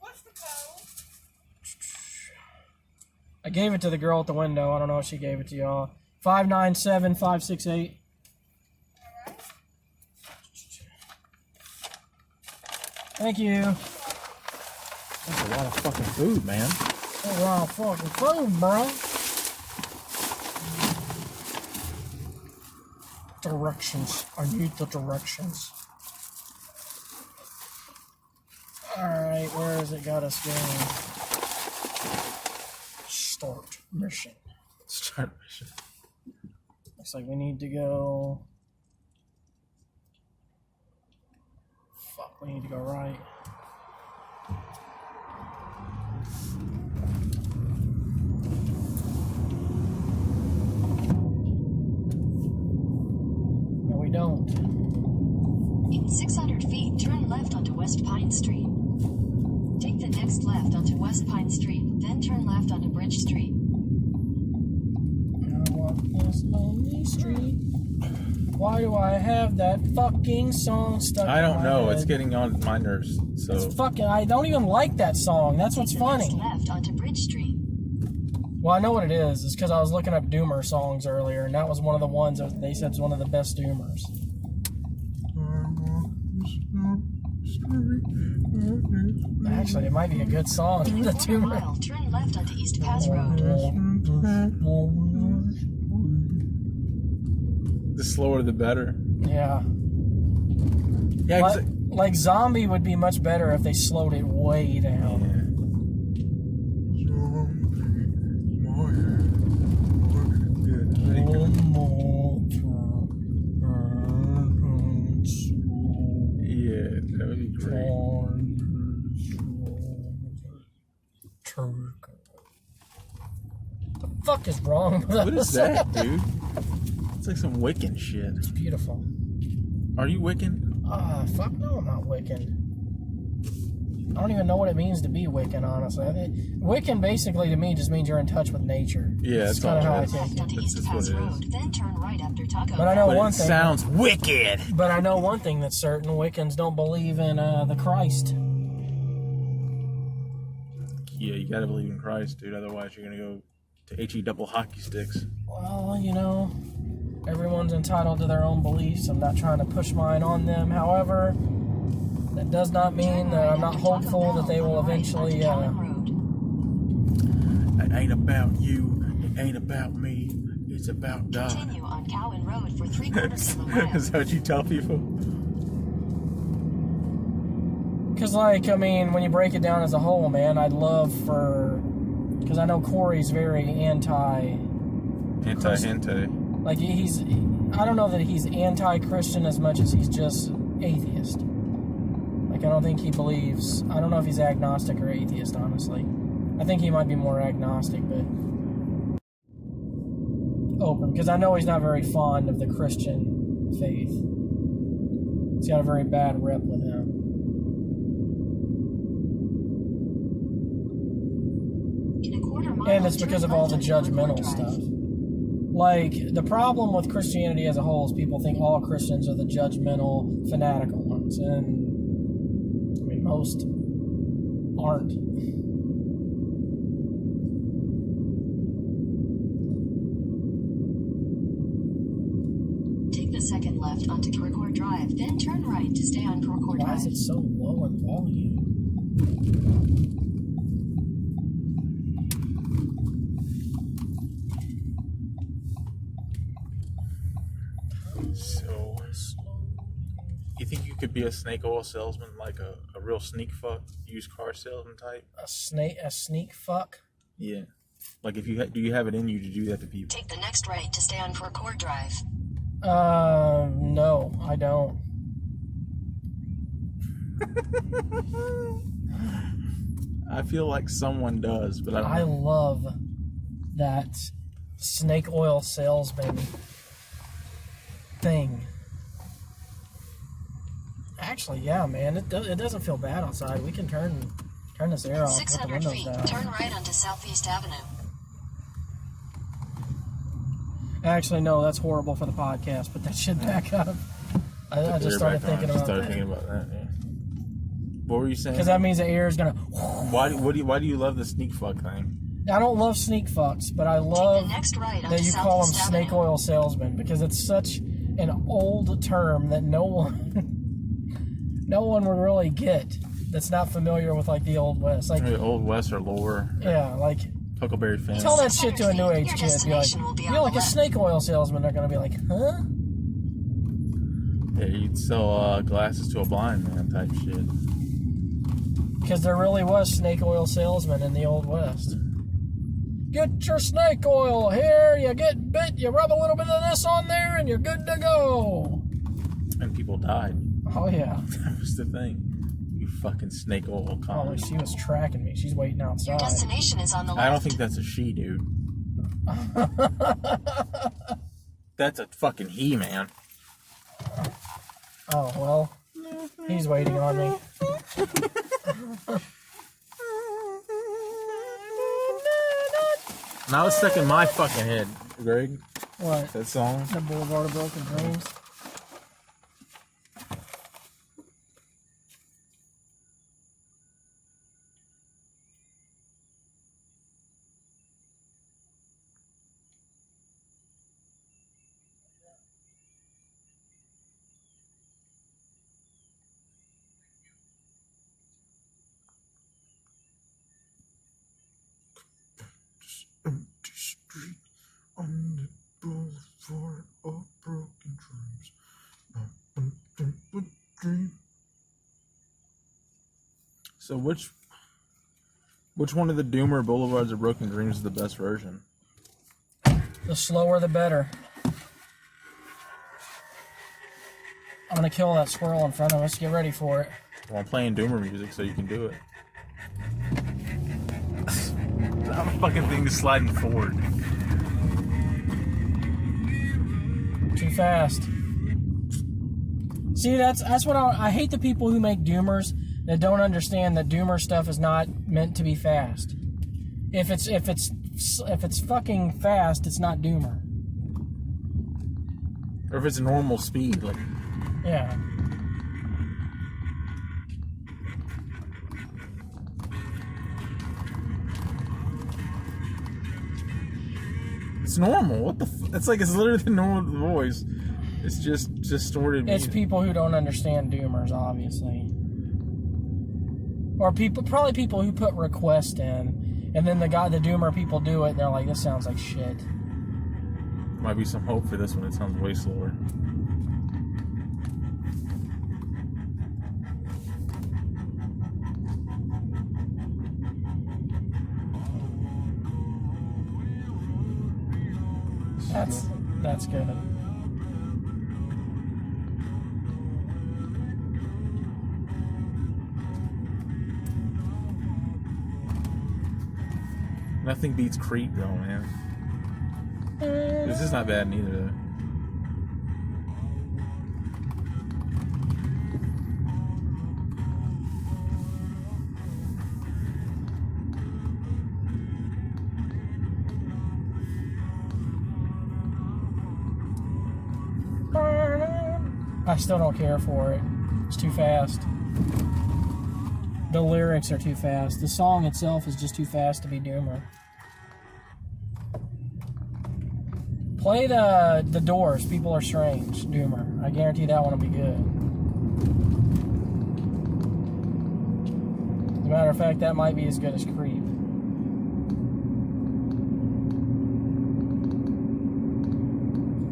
What's the code? I gave it to the girl at the window. I don't know if she gave it to y'all. 597568. Thank you. That's a lot of fucking food, man. Wrong fucking phone, bro. Directions. I need the directions. Alright, where has it got us going? Start mission. Start mission. Looks like we need to go. Fuck, we need to go right. No, we don't. In 600 feet, turn left onto West Pine Street. Take the next left onto West Pine Street, then turn left onto Bridge Street. I walk this lonely street. Why do I have that fucking song stuck I in don't my know. head? It's getting on my nerves. So It's fucking. I don't even like that song. That's what's Take the funny. next left onto Bridge Street. Well, I know what it is. It's because I was looking up Doomer songs earlier, and that was one of the ones that they said was one of the best Doomers. Actually, it might be a good song. In The a quarter Doomer. mile, turn left onto East Pass Road. the slower the better. Yeah. Yeah, 'cause Like Zombie would be much better if they slowed it way down. Yeah, that would be great. The fuck is wrong with What is us? that, dude? It's like some Wiccan shit. It's beautiful. Are you Wiccan? Fuck no, I'm not Wiccan. I don't even know what it means to be Wiccan, honestly. Wiccan basically to me just means you're in touch with nature. Yeah, that's that's kind of all how it I is. take Left it. onto That's East just Pass what it Road, is. then turn right after Taco. But I know But one it thing. sounds wicked. But I know one thing that's certain: Wiccans don't believe in the Christ. Yeah, you gotta believe in Christ, dude. Otherwise, you're gonna go to HE double hockey sticks. Well, you know, everyone's entitled to their own beliefs. I'm not trying to push mine on them. However, that does not mean that I'm not hopeful that they will eventually. It ain't about you. It ain't about me. It's about God. Continue on Cowan Road for 3/4 of a mile. Is that what you tell people? Because, like, I mean, when you break it down as a whole, man, I'd love for. Because I know Corey's very Anti-hente. Like, he's. I don't know that he's anti-Christian as much as he's just atheist. Like, I don't think he believes. I don't know if he's agnostic or atheist, honestly. I think he might be more agnostic, but. Open. Because I know he's not very fond of the Christian faith. He's got a very bad rep with him. In a quarter mile, And it's turn because of all left the onto Concord judgmental Drive. stuff. Like, the problem with Christianity as a whole is people think all Christians are the judgmental, fanatical ones. And, I mean, most aren't. Take the second left onto Concord Drive, then turn right to stay on Concord Why is Drive. it so low in volume? So, you think you could be a snake oil salesman, like a real sneak fuck, used car salesman type? A sneak fuck? Yeah. Like, if you do you have it in you to do that to people? Take the next right to stay on Concord Drive. No, I don't. I feel like someone does, but I don't I know. love that snake oil salesman thing. Actually, yeah, man, it doesn't feel bad outside. We can turn this air off, put the 600 windows feet, down. turn right onto Southeast Avenue. Actually, no, that's horrible for the podcast. Put that shit back up. I just started thinking about that. Yeah. What were you saying? Because that means the air is gonna. Why do you love the sneak fuck thing? I don't love sneak fucks, but I Take love the next right that onto you call them Southeast snake Avenue. oil salesmen because it's such an old term that no one would really get. that's not familiar with like the Old West. Like Maybe Old West or lore. yeah, like Huckleberry Finn. tell that shit to a new age Your kid. Be like, destination will be on you're like the a left. snake oil salesman. They're gonna be like, huh? Yeah, you'd sell glasses to a blind man type shit. Because there really was snake oil salesmen in the Old West. Get your snake oil here. You get bit. You rub a little bit of this on there, and you're good to go. And people died. Oh yeah. That was the thing. You fucking snake oil Oh, con. she was tracking me. She's waiting Your outside. destination is on the left. I don't think that's a she, dude. That's a fucking he, man. Oh well. He's waiting on me. Now it's stuck in my fucking head, Greg. What? That song. The Boulevard of Broken Dreams. Empty street on the boulevard of broken dreams. So which one of the Doomer Boulevards of Broken Dreams is the best version? The slower the better. I'm gonna kill that squirrel in front of us. Get ready for it. Well, I'm playing Doomer music, so you can do it. How the fucking thing is sliding forward? Too fast. See, that's what I hate the people who make Doomers that don't understand that Doomer stuff is not meant to be fast. If it's fucking fast, it's not Doomer. Or if it's normal speed, like Yeah. it's normal. What the? It's like it's literally the normal voice. It's just distorted. It's music. people who don't understand Doomers, obviously. Or probably people who put request in, and then the Doomer people do it, and they're like, this sounds like shit. Might be some hope for this one. It sounds way slower. That's good. Nothing beats Creep though, man. This is not bad neither. Though. I still don't care for it. It's too fast. The lyrics are too fast. The song itself is just too fast to be Doomer. Play the Doors, People Are Strange, Doomer. I guarantee that one will be good. As a matter of fact, that might be as good as Creep.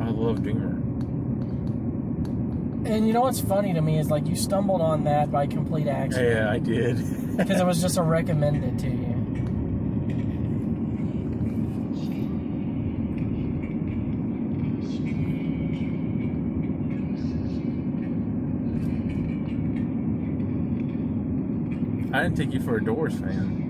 I love Doomer. And you know what's funny to me is like you stumbled on that by complete accident. Yeah, I did. Because it was just a recommended to you. I didn't take you for a Doors fan.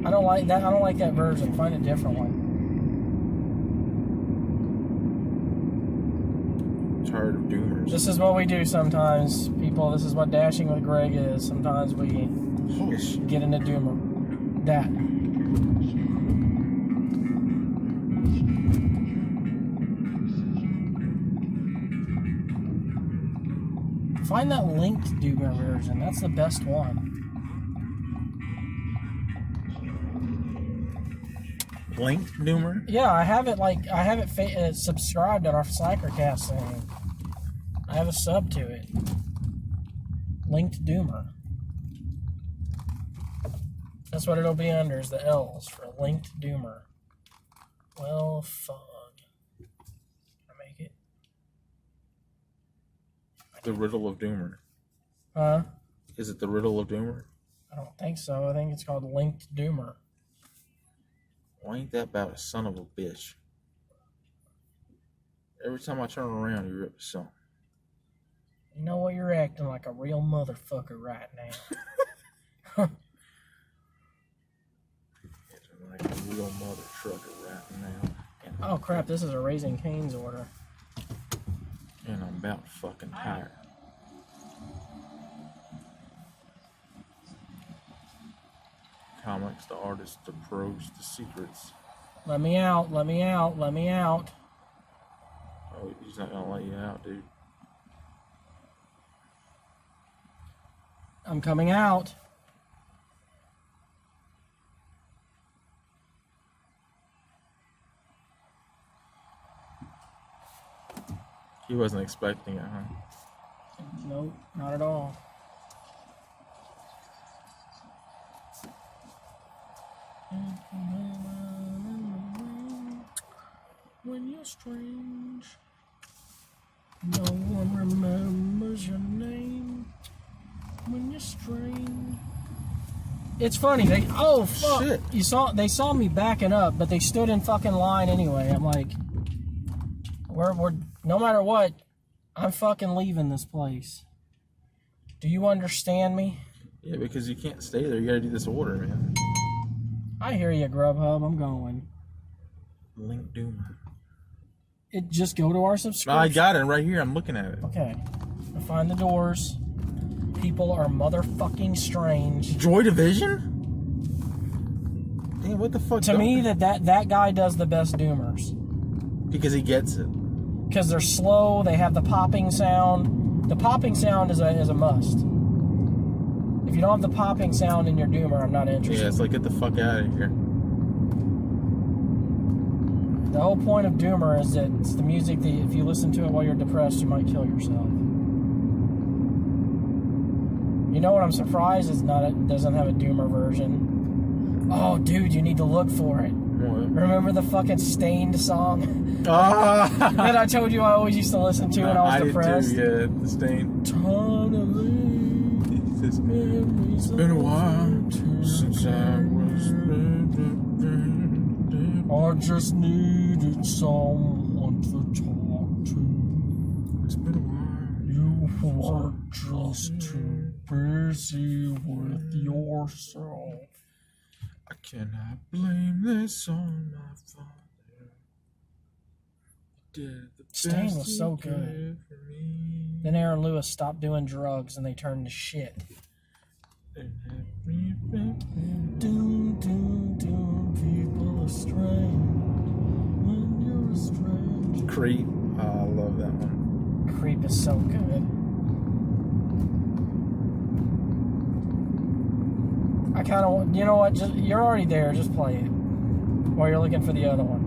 I don't like that. I don't like that version. Find a different one. Tired of Doomers. This is what we do sometimes, people. This is what Dashing with Greg is. Sometimes we Holy shit. get into Doomer. That. Find that linked Doomer version. That's the best one. Linked Doomer? Yeah, I have it subscribed on our Slackercast thing. I have a sub to it. Linked Doomer. That's what it'll be under, is the L's for Linked Doomer. Well, fun. I make it. The Riddle of Doomer. Huh? Is it the Riddle of Doomer? I don't think so. I think it's called Linked Doomer. Well, ain't that about a son of a bitch? Every time I turn around, you rip a song. You know what? You're acting like a real motherfucker right now. Like a real mother trucker right now. And Oh crap, this is a Raising Cane's order. And I'm about fucking tired. Comics, the artists, the pros, the secrets. Let me out, let me out, let me out. Oh, he's not gonna let you out, dude. I'm coming out. He wasn't expecting it, huh? Nope, not at all. When you're strange, no one remembers your name. When you're strange. It's funny. They fuck. Shit. They saw me backing up, but they stood in fucking line anyway. I'm like, we're no matter what, I'm fucking leaving this place. Do you understand me? Yeah, because you can't stay there. You gotta do this order, man. I hear you, Grubhub. I'm going. Link Doomer. It just go to our No, subscription. I got it right here. I'm looking at it. Okay. I find the doors. People are motherfucking strange. Joy Division? Damn, what the fuck? To me, that guy does the best doomers. Because he gets it. Because they're slow, they have the popping sound. The popping sound is a must. If you don't have the popping sound in your doomer, I'm not interested. Yeah, it's like, get the fuck out of here. The whole point of doomer is that it's the music that if you listen to it while you're depressed, you might kill yourself. You know what I'm surprised is it doesn't have a doomer version. Oh, dude, you need to look for it. What? Remember the fucking Stained song Ah! that I told you I always used to listen to when I was depressed? Did too, yeah, the Stain. It's been a while since I was. I just needed someone to talk to. It's been a while. You were just too busy with yourself. I cannot blame this on my father. He did the Stain best was so he good. could for me. Then Aaron Lewis stopped doing drugs and they turned to shit. Doom, doom, doom, people are strange. When you're strange. Creep. Oh, I love that one. Creep is so good. I kind of want, you know what, you're already there, just play it. While you're looking for the other one.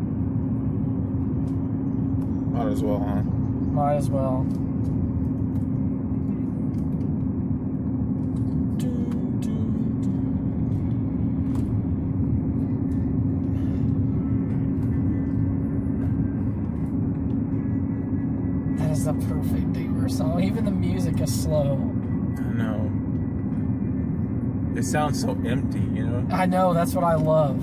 Might as well, huh? Might as well. That is the perfect Doomer song. Even the music is slow. I know. It sounds so empty, you know? I know, that's what I love.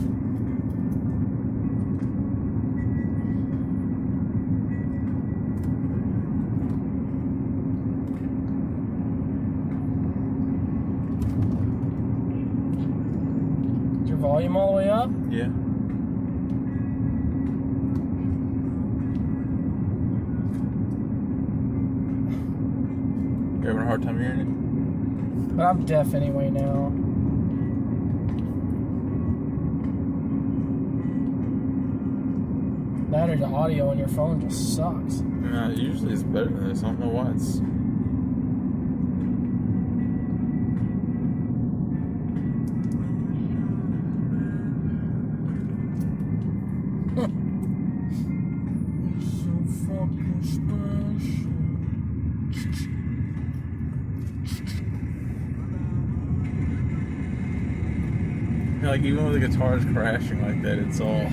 Is your volume all the way up? Yeah. You having a hard time hearing it? But I'm deaf anyway now. That or the audio on your phone just sucks. Nah, usually it's better than this. I don't know why it's. like even when the guitar's crashing like that, it's all.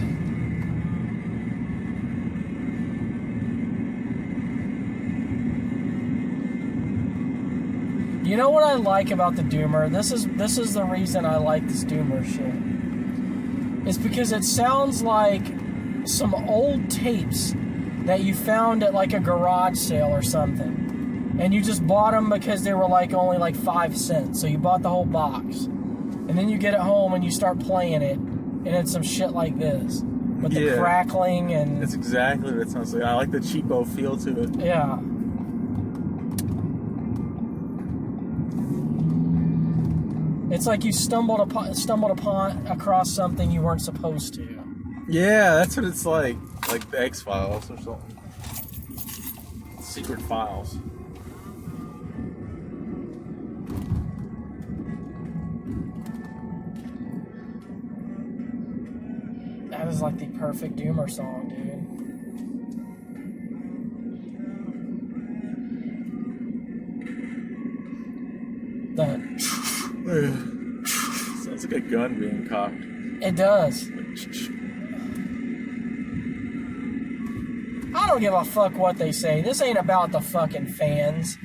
You know what I like about the Doomer? This is the reason I like this Doomer shit. It's because it sounds like some old tapes that you found at like a garage sale or something. And you just bought them because they were like only like 5 cents. So you bought the whole box. And then you get it home and you start playing it. And it's some shit like this. With the crackling and... That's exactly what it sounds like. I like the cheapo feel to it. Yeah. It's like you stumbled upon across something you weren't supposed to. Yeah, that's what it's like the X-Files or something. Secret files. That is like the perfect Doomer song, dude. Sounds like a gun being cocked. It does. I don't give a fuck what they say. This ain't about the fucking fans.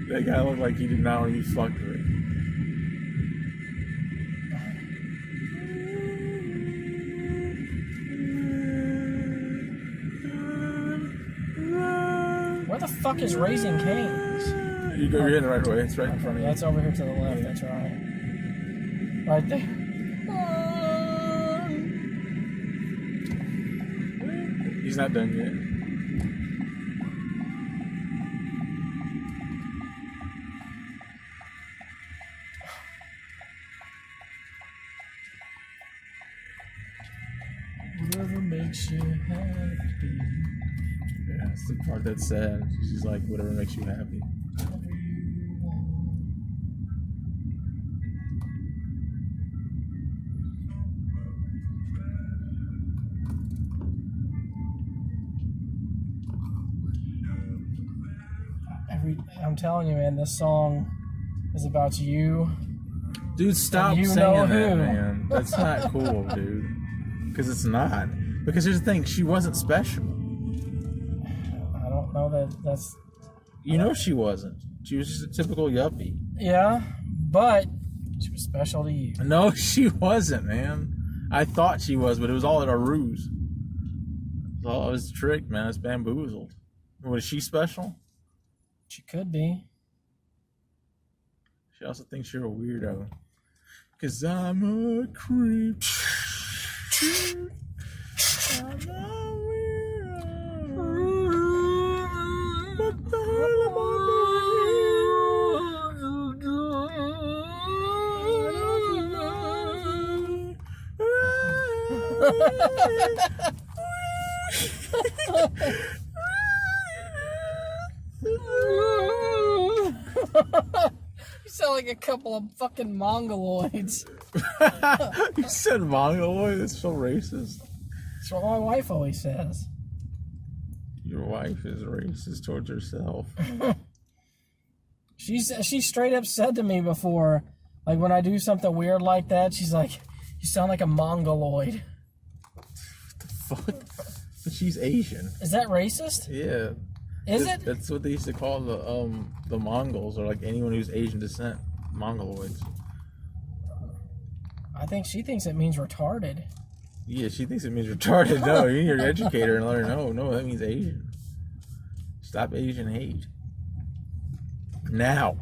That guy looked like he did not want to be fucked with. Where the fuck is Raising Cane's? You're in the right way. It's right in front of you. That's over here to the left. That's right. Right there. He's not done yet. Whatever makes you happy. Yeah, it's the part that's sad. She's like, whatever makes you happy. I'm telling you, man, this song is about you. Dude, stop you saying know that, who. man. That's not cool, dude. Because it's not. Because here's the thing, she wasn't special. I don't know that's... You know she wasn't. She was just a typical yuppie. Yeah, but she was special to you. No, she wasn't, man. I thought she was, but it was all a ruse. It was tricked, man. It's bamboozled. Was she special? She could be. She also thinks you're a weirdo. Cause I'm a creep. I'm a weirdo. What the hell am You sound like a couple of fucking mongoloids. You said mongoloid? That's so racist. That's what my wife always says. Your wife is racist towards herself. She straight up said to me before, like when I do something weird like that, she's like, "You sound like a mongoloid." What the fuck? But she's Asian. Is that racist? Yeah. Is it? That's what they used to call the Mongols, or like anyone who's Asian descent, Mongoloids. I think she thinks it means retarded. Yeah, she thinks it means retarded. No, you need your educator and let her know. No, that means Asian. Stop Asian hate. Now.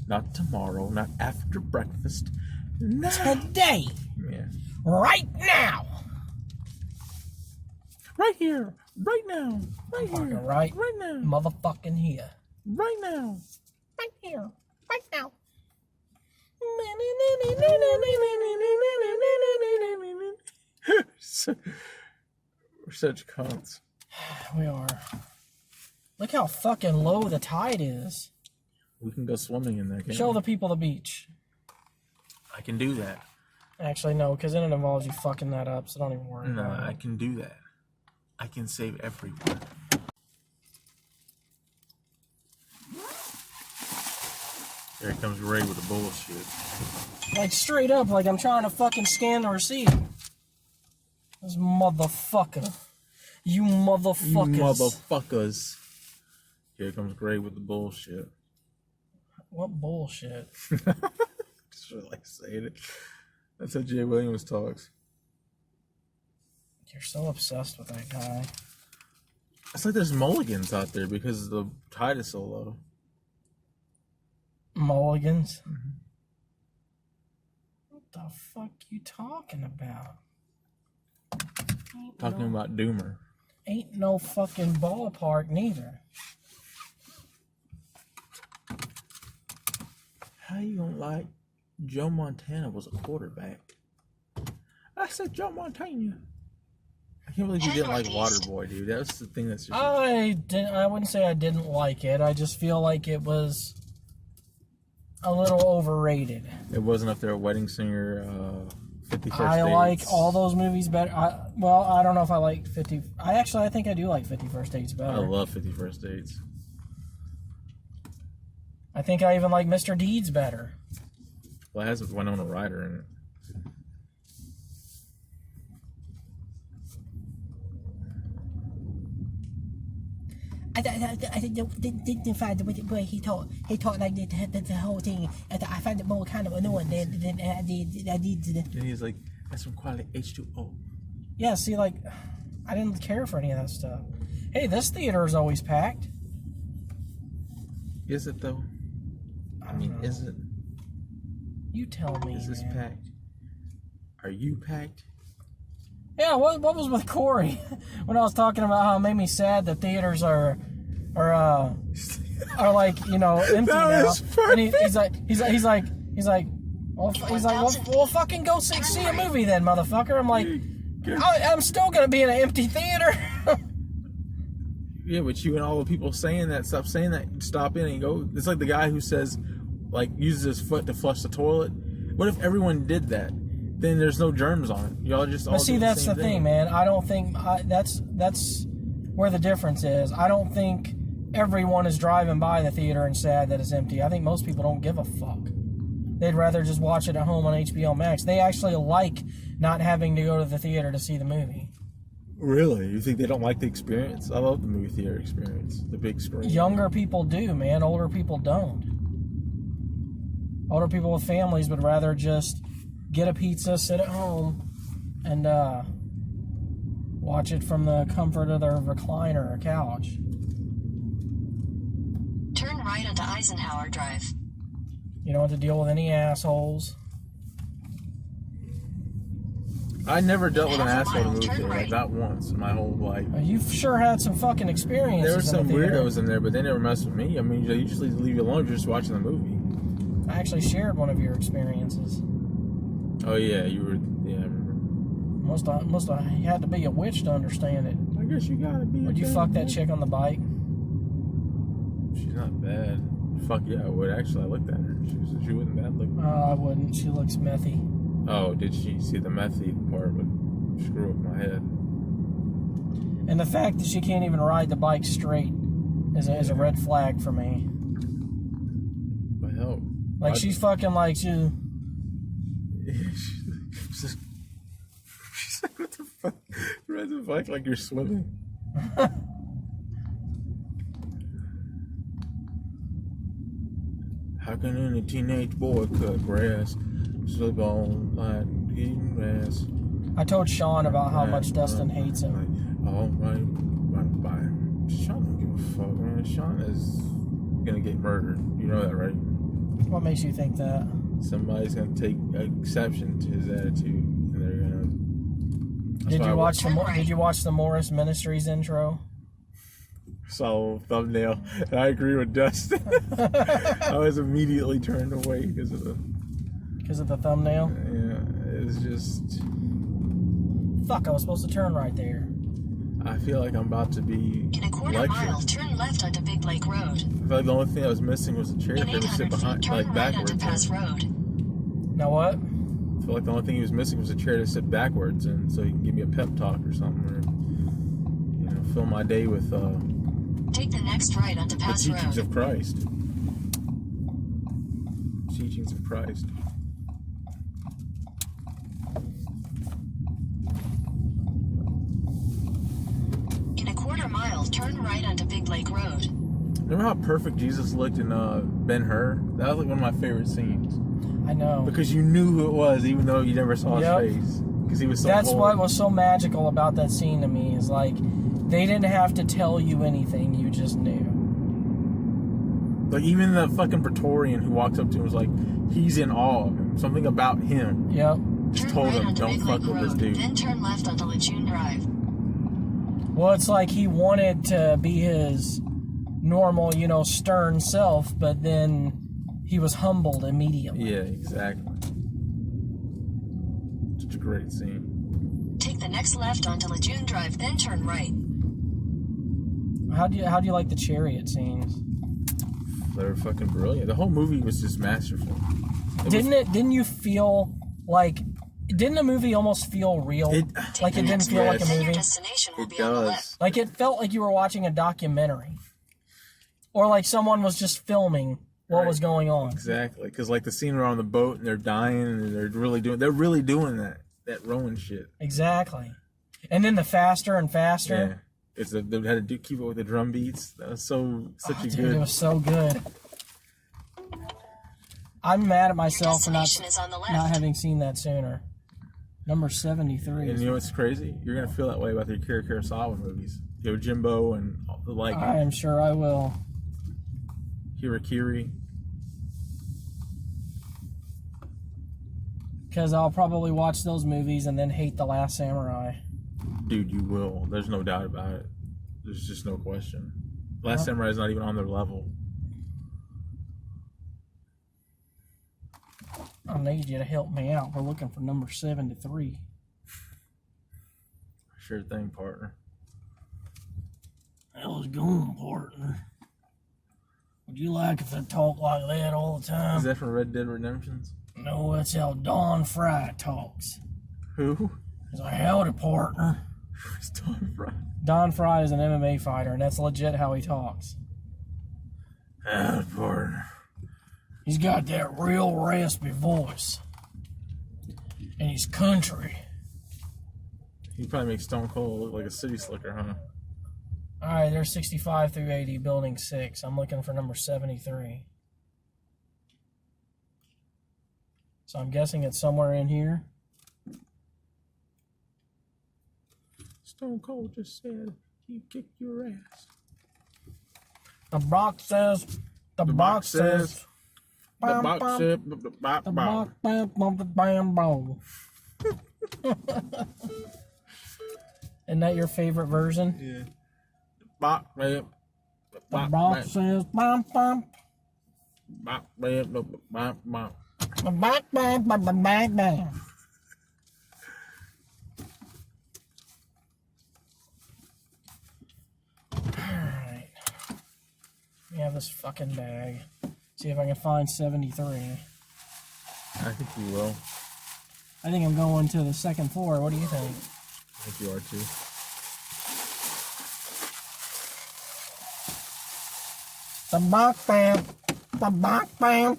Not tomorrow, not after breakfast. Now. Today. Yeah. Right now. Right here. Right now. Right here. Fucking right. Right now. Motherfucking here. Right now. Right here. Right now. We're such cunts. We are. Look how fucking low the tide is. We can go swimming in there, can't Show we? the people the beach. I can do that. Actually, no, because then it involves you fucking that up, so don't even worry No, about I it. can do that. I can save everyone. There comes Ray with the bullshit. Like, straight up, like I'm trying to fucking scan the receipt. This motherfucker. You motherfuckers. You motherfuckers. Here comes Gray with the bullshit. What bullshit? Just feel like saying it. That's how Jay Williams talks. You're so obsessed with that guy. It's like there's mulligans out there because the tide is so low. Mulligans? Mm-hmm. What the fuck you talking about? Talking about Doomer. Ain't no fucking ballpark neither. How you gonna like Joe Montana was a quarterback? I said Joe Montana. I can't believe you didn't like Waterboy, dude. That's the thing that's just... I wouldn't say I didn't like it. I just feel like it was a little overrated. It wasn't up there at Wedding Singer, 51st I Dates. like all those movies better. Well, I don't know if I like 50... I think I do like 51st Dates better. I love 51st Dates. I think I even like Mr. Deeds better. Well, it has Winona Ryder in it. I didn't find the way he talked like the whole thing. I found it more kind of annoying than I did. And he's like, that's from quality H2O. Yeah, see, like, I didn't care for any of that stuff. Hey, this theater is always packed. Is it though? I mean, is it? You tell me. Is this man. packed? Are you packed? Yeah, what was with Corey when I was talking about how it made me sad that theaters are like, you know, empty That now. was And he's like, well, fucking go see a movie then, motherfucker. I'm like, I'm still gonna be in an empty theater. Yeah, but you and all the people saying that, stop saying that, stop in and go. It's like the guy who says, like, uses his foot to flush the toilet. What if everyone did that? Then there's no germs on it. Y'all just all But see, do that's the the same thing, man. I don't think that's where the difference is. I don't think everyone is driving by the theater and sad that it's empty. I think most people don't give a fuck. They'd rather just watch it at home on HBO Max. They actually like not having to go to the theater to see the movie. Really? You think they don't like the experience? I love the movie theater experience, the big screen. Younger people do, man. Older people don't. Older people with families would rather just get a pizza, sit at home, and watch it from the comfort of their recliner or couch. Turn right onto Eisenhower Drive. You don't have to deal with any assholes. I never dealt with an Half a asshole in a mile, movie turn theater, like right. not once in my whole life. You've sure had some fucking experiences. There were some in the theater. weirdos in there, but they never messed with me. I mean, you usually leave you alone if you're just watching the movie. I actually shared one of your experiences. Oh yeah, you were. Yeah, I remember. Must have had to be a witch to understand it. I guess you gotta be. Would you fuck that chick on the bike? She's not bad. Fuck yeah, I would. Actually, I looked at her. She wasn't bad looking. I wouldn't. She looks methy. Oh, did she? See, the methy part would screw up my head. And the fact that she can't even ride the bike straight is a red flag for me. But hell, Like, she's fucking like, she... She's like, what the fuck? Ride the bike like you're swimming. How can any teenage boy cut grass? Slip on like eating grass. I told Sean about how much Dustin hates him. All right, bye. Sean don't give a fuck, man. Sean is gonna get murdered. You know that, right? What makes you think that? Somebody's gonna take exception to his attitude, and they're gonna. Did you watch the Morris Ministries intro? Saw a thumbnail, and I agree with Dustin. I was immediately turned away because of the thumbnail. Yeah, it was just. Fuck! I was supposed to turn right there. I feel like I'm about to be In a quarter mile, lectured. turn left onto Big Lake Road. I feel like the only thing that was missing was a chair In for him to sit 800 feet, behind, turn like right onto backwards. Pass in. Road. Now what? I feel like the only thing he was missing was a chair to sit backwards in, so he can give me a pep talk or something, or fill my day with Take the next right onto the Pass teachings Road. of Christ. Teachings of Christ. In a quarter mile, turn right onto Big Lake Road. Remember how perfect Jesus looked in Ben-Hur? That was like one of my favorite scenes. I know. Because you knew who it was, even though you never saw his face. Because he was so That's holy. what was so magical about that scene to me, is like, they didn't have to tell you anything, you just knew. Like, even the fucking Praetorian who walks up to him was like, he's in awe of him. Something about him Yep. just Turn told right him, onto don't Big fuck Lake with this Road, dude. then turn left onto Lejeune Drive. Well, it's like he wanted to be his normal, stern self, but then he was humbled immediately. Yeah, exactly. Such a great scene. Take the next left onto Lejeune Drive, then turn right. How do you like the chariot scenes? They were fucking brilliant. The whole movie was just masterful. Didn't you feel like, didn't the movie almost feel real? Like it didn't feel like a Then your movie? destination will It be on the does. left. Like it felt like you were watching a documentary. Or like someone was just filming what was going on. Exactly. Because like the scene where on the boat and they're dying and they're really doing that rowing shit. Exactly. And then the faster and faster. Yeah. They had to keep it with the drum beats. That was such a Dude, good. it was so good. I'm mad at myself for destination is on the left. not having seen that sooner. Number 73. And you know what's crazy? You're gonna feel that way about the Akira Kurosawa movies. Yojimbo and the like. I am sure I will. Hirakiri. Because I'll probably watch those movies and then hate The Last Samurai. Dude, you will. There's no doubt about it. There's just no question. Last Samurai is not even on their level. I need you to help me out. We're looking for number 73. Sure thing, partner. How's it going, partner? Would you like if I talk like that all the time? Is that from Red Dead Redemptions? No, that's how Don Fry talks. Who? He's like, howdy, partner. It's Don Fry. Don Fry is an MMA fighter, and that's legit how he talks. Partner. He's got that real raspy voice. And he's country. He probably makes Stone Cold look like a city slicker, huh? Alright, there's 65 through 80, building 6. I'm looking for number 73. So I'm guessing it's somewhere in here. Stone Cold just said he kicked your ass. The box says. The box says. The box said. The box says. Bam, boom. Isn't that your favorite version? Yeah. Box said. The box says. Bam, bam. Box said. Bam, bam. The box bam, bam, bam, bam, bam. Alright. Let me have this fucking bag. See if I can find 73. I think you will. I think I'm going to the second floor. What do you think? I think you are too. The box bam. The box bam.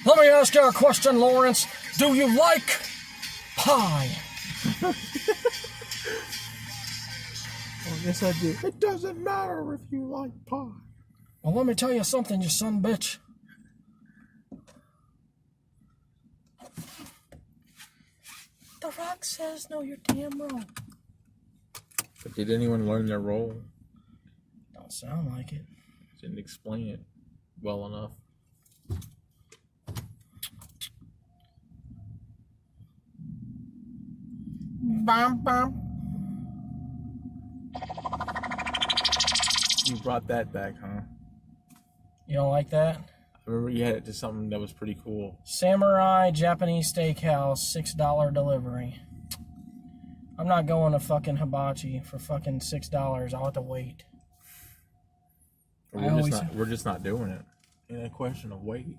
Let me ask you a question, Lawrence. Do you like pie? Oh, yes, I do. It doesn't matter if you like pie. Well, let me tell you something, you son of a bitch. The Rock says, no, you're damn wrong. But did anyone learn their role? Don't sound like it. Didn't explain it well enough. Bam, bam. You brought that back, huh? You don't like that? remember you had it to something that was pretty cool. Samurai Japanese Steakhouse, $6 delivery. I'm not going to fucking Hibachi for fucking $6. I'll have to wait. We're just not doing it. Ain't a question of weight.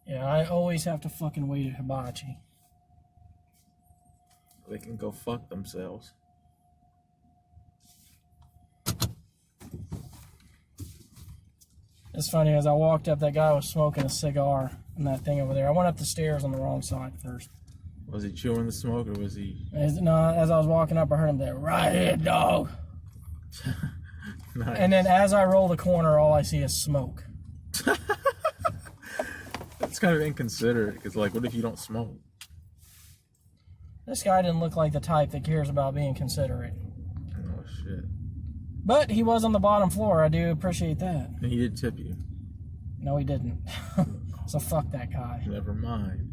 Yeah, I always have to fucking wait at Hibachi. They can go fuck themselves. It's funny, as I walked up, that guy was smoking a cigar in that thing over there. I went up the stairs on the wrong side first. Was he chewing the smoke or was he... No, as I was walking up, I heard him there, right here, dog. Nice. And then as I roll the corner, all I see is smoke. That's kind of inconsiderate, because, like, what if you don't smoke? This guy didn't look like the type that cares about being considerate. Oh, shit. But he was on the bottom floor. I do appreciate that. And he did tip you. No, he didn't. So fuck that guy. Never mind.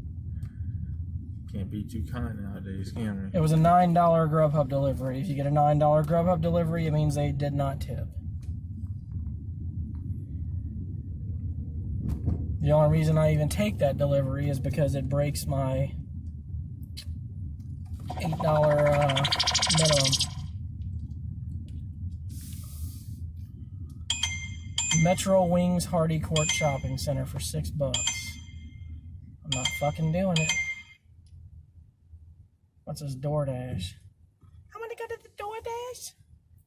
Can't be too kind nowadays, can we? It was a $9 Grubhub delivery. If you get a $9 Grubhub delivery, it means they did not tip. The only reason I even take that delivery is because it breaks my $8 minimum. Metro Wings Hardy Court Shopping Center for $6. I'm not fucking doing it. What's this DoorDash? I'm gonna go to the DoorDash.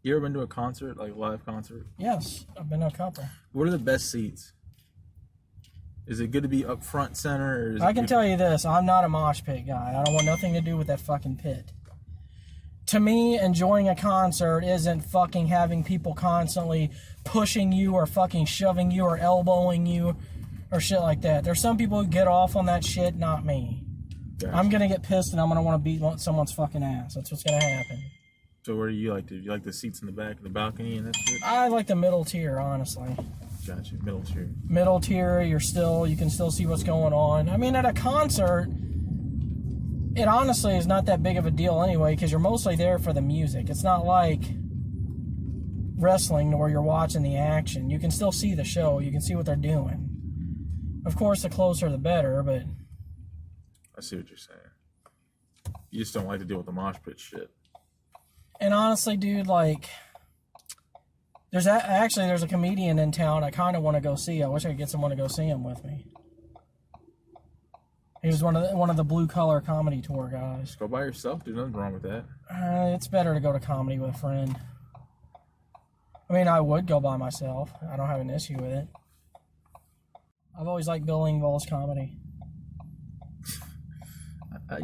You ever been to a concert, like live concert? Yes, I've been to a couple. What are the best seats? Is it good to be up front center? Or is I can tell you this, I'm not a mosh pit guy. I don't want nothing to do with that fucking pit. To me, enjoying a concert isn't fucking having people constantly pushing you or fucking shoving you or elbowing you or shit like that. There's some people who get off on that shit, not me. Gotcha. I'm gonna get pissed and I'm gonna want to beat someone's fucking ass. That's what's gonna happen. So where do you like to? You like the seats in the back of the balcony and that shit? I like the middle tier, honestly. Gotcha. Middle tier. Middle tier, you can still see what's going on. I mean, at a concert, it honestly is not that big of a deal anyway, because you're mostly there for the music. It's not like wrestling where you're watching the action. You can still see the show. You can see what they're doing. Of course, the closer the better, but... I see what you're saying. You just don't like to deal with the mosh pit shit. And honestly, dude, like... There's a comedian in town I kind of want to go see. I wish I could get someone to go see him with me. He was one of the blue collar comedy tour guys. Just go by yourself, dude. Nothing wrong with that. It's better to go to comedy with a friend. I mean, I would go by myself. I don't have an issue with it. I've always liked Bill Engvall's comedy.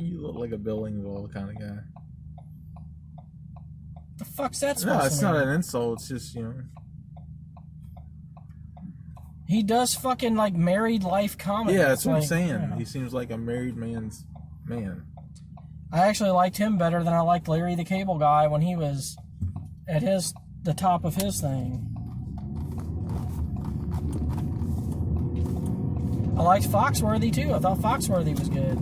You look like a Bill Engvall kind of guy. The fuck's that supposed to mean? No, it's not an insult. It's just, He does fucking, like, married life comedy. Yeah, that's what I'm saying. You know. He seems like a married man's man. I actually liked him better than I liked Larry the Cable Guy when he was at the top of his thing. I liked Foxworthy too. I thought Foxworthy was good.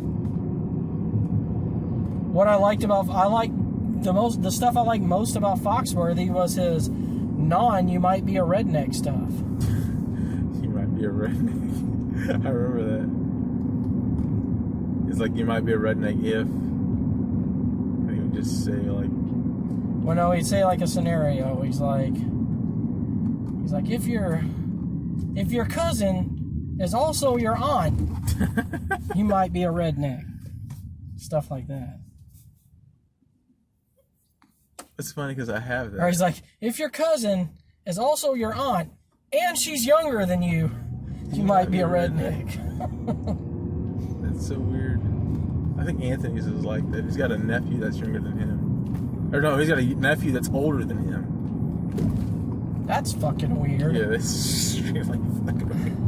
What I liked about the stuff I liked most about Foxworthy was his you might be a redneck stuff. You might be a redneck. I remember that. It's like you might be a redneck if. And he would just say like. Well, no, he'd say like a scenario. He's like, if your cousin is also your aunt, you might be a redneck. Stuff like that. It's funny because I have that. Or he's like, if your cousin is also your aunt and she's younger than you, you might be a redneck. That's so weird. I think Anthony's is like that. He's got a nephew that's younger than him. Or no, he's got a nephew that's older than him. That's fucking weird. Yeah, that's like fucking weird.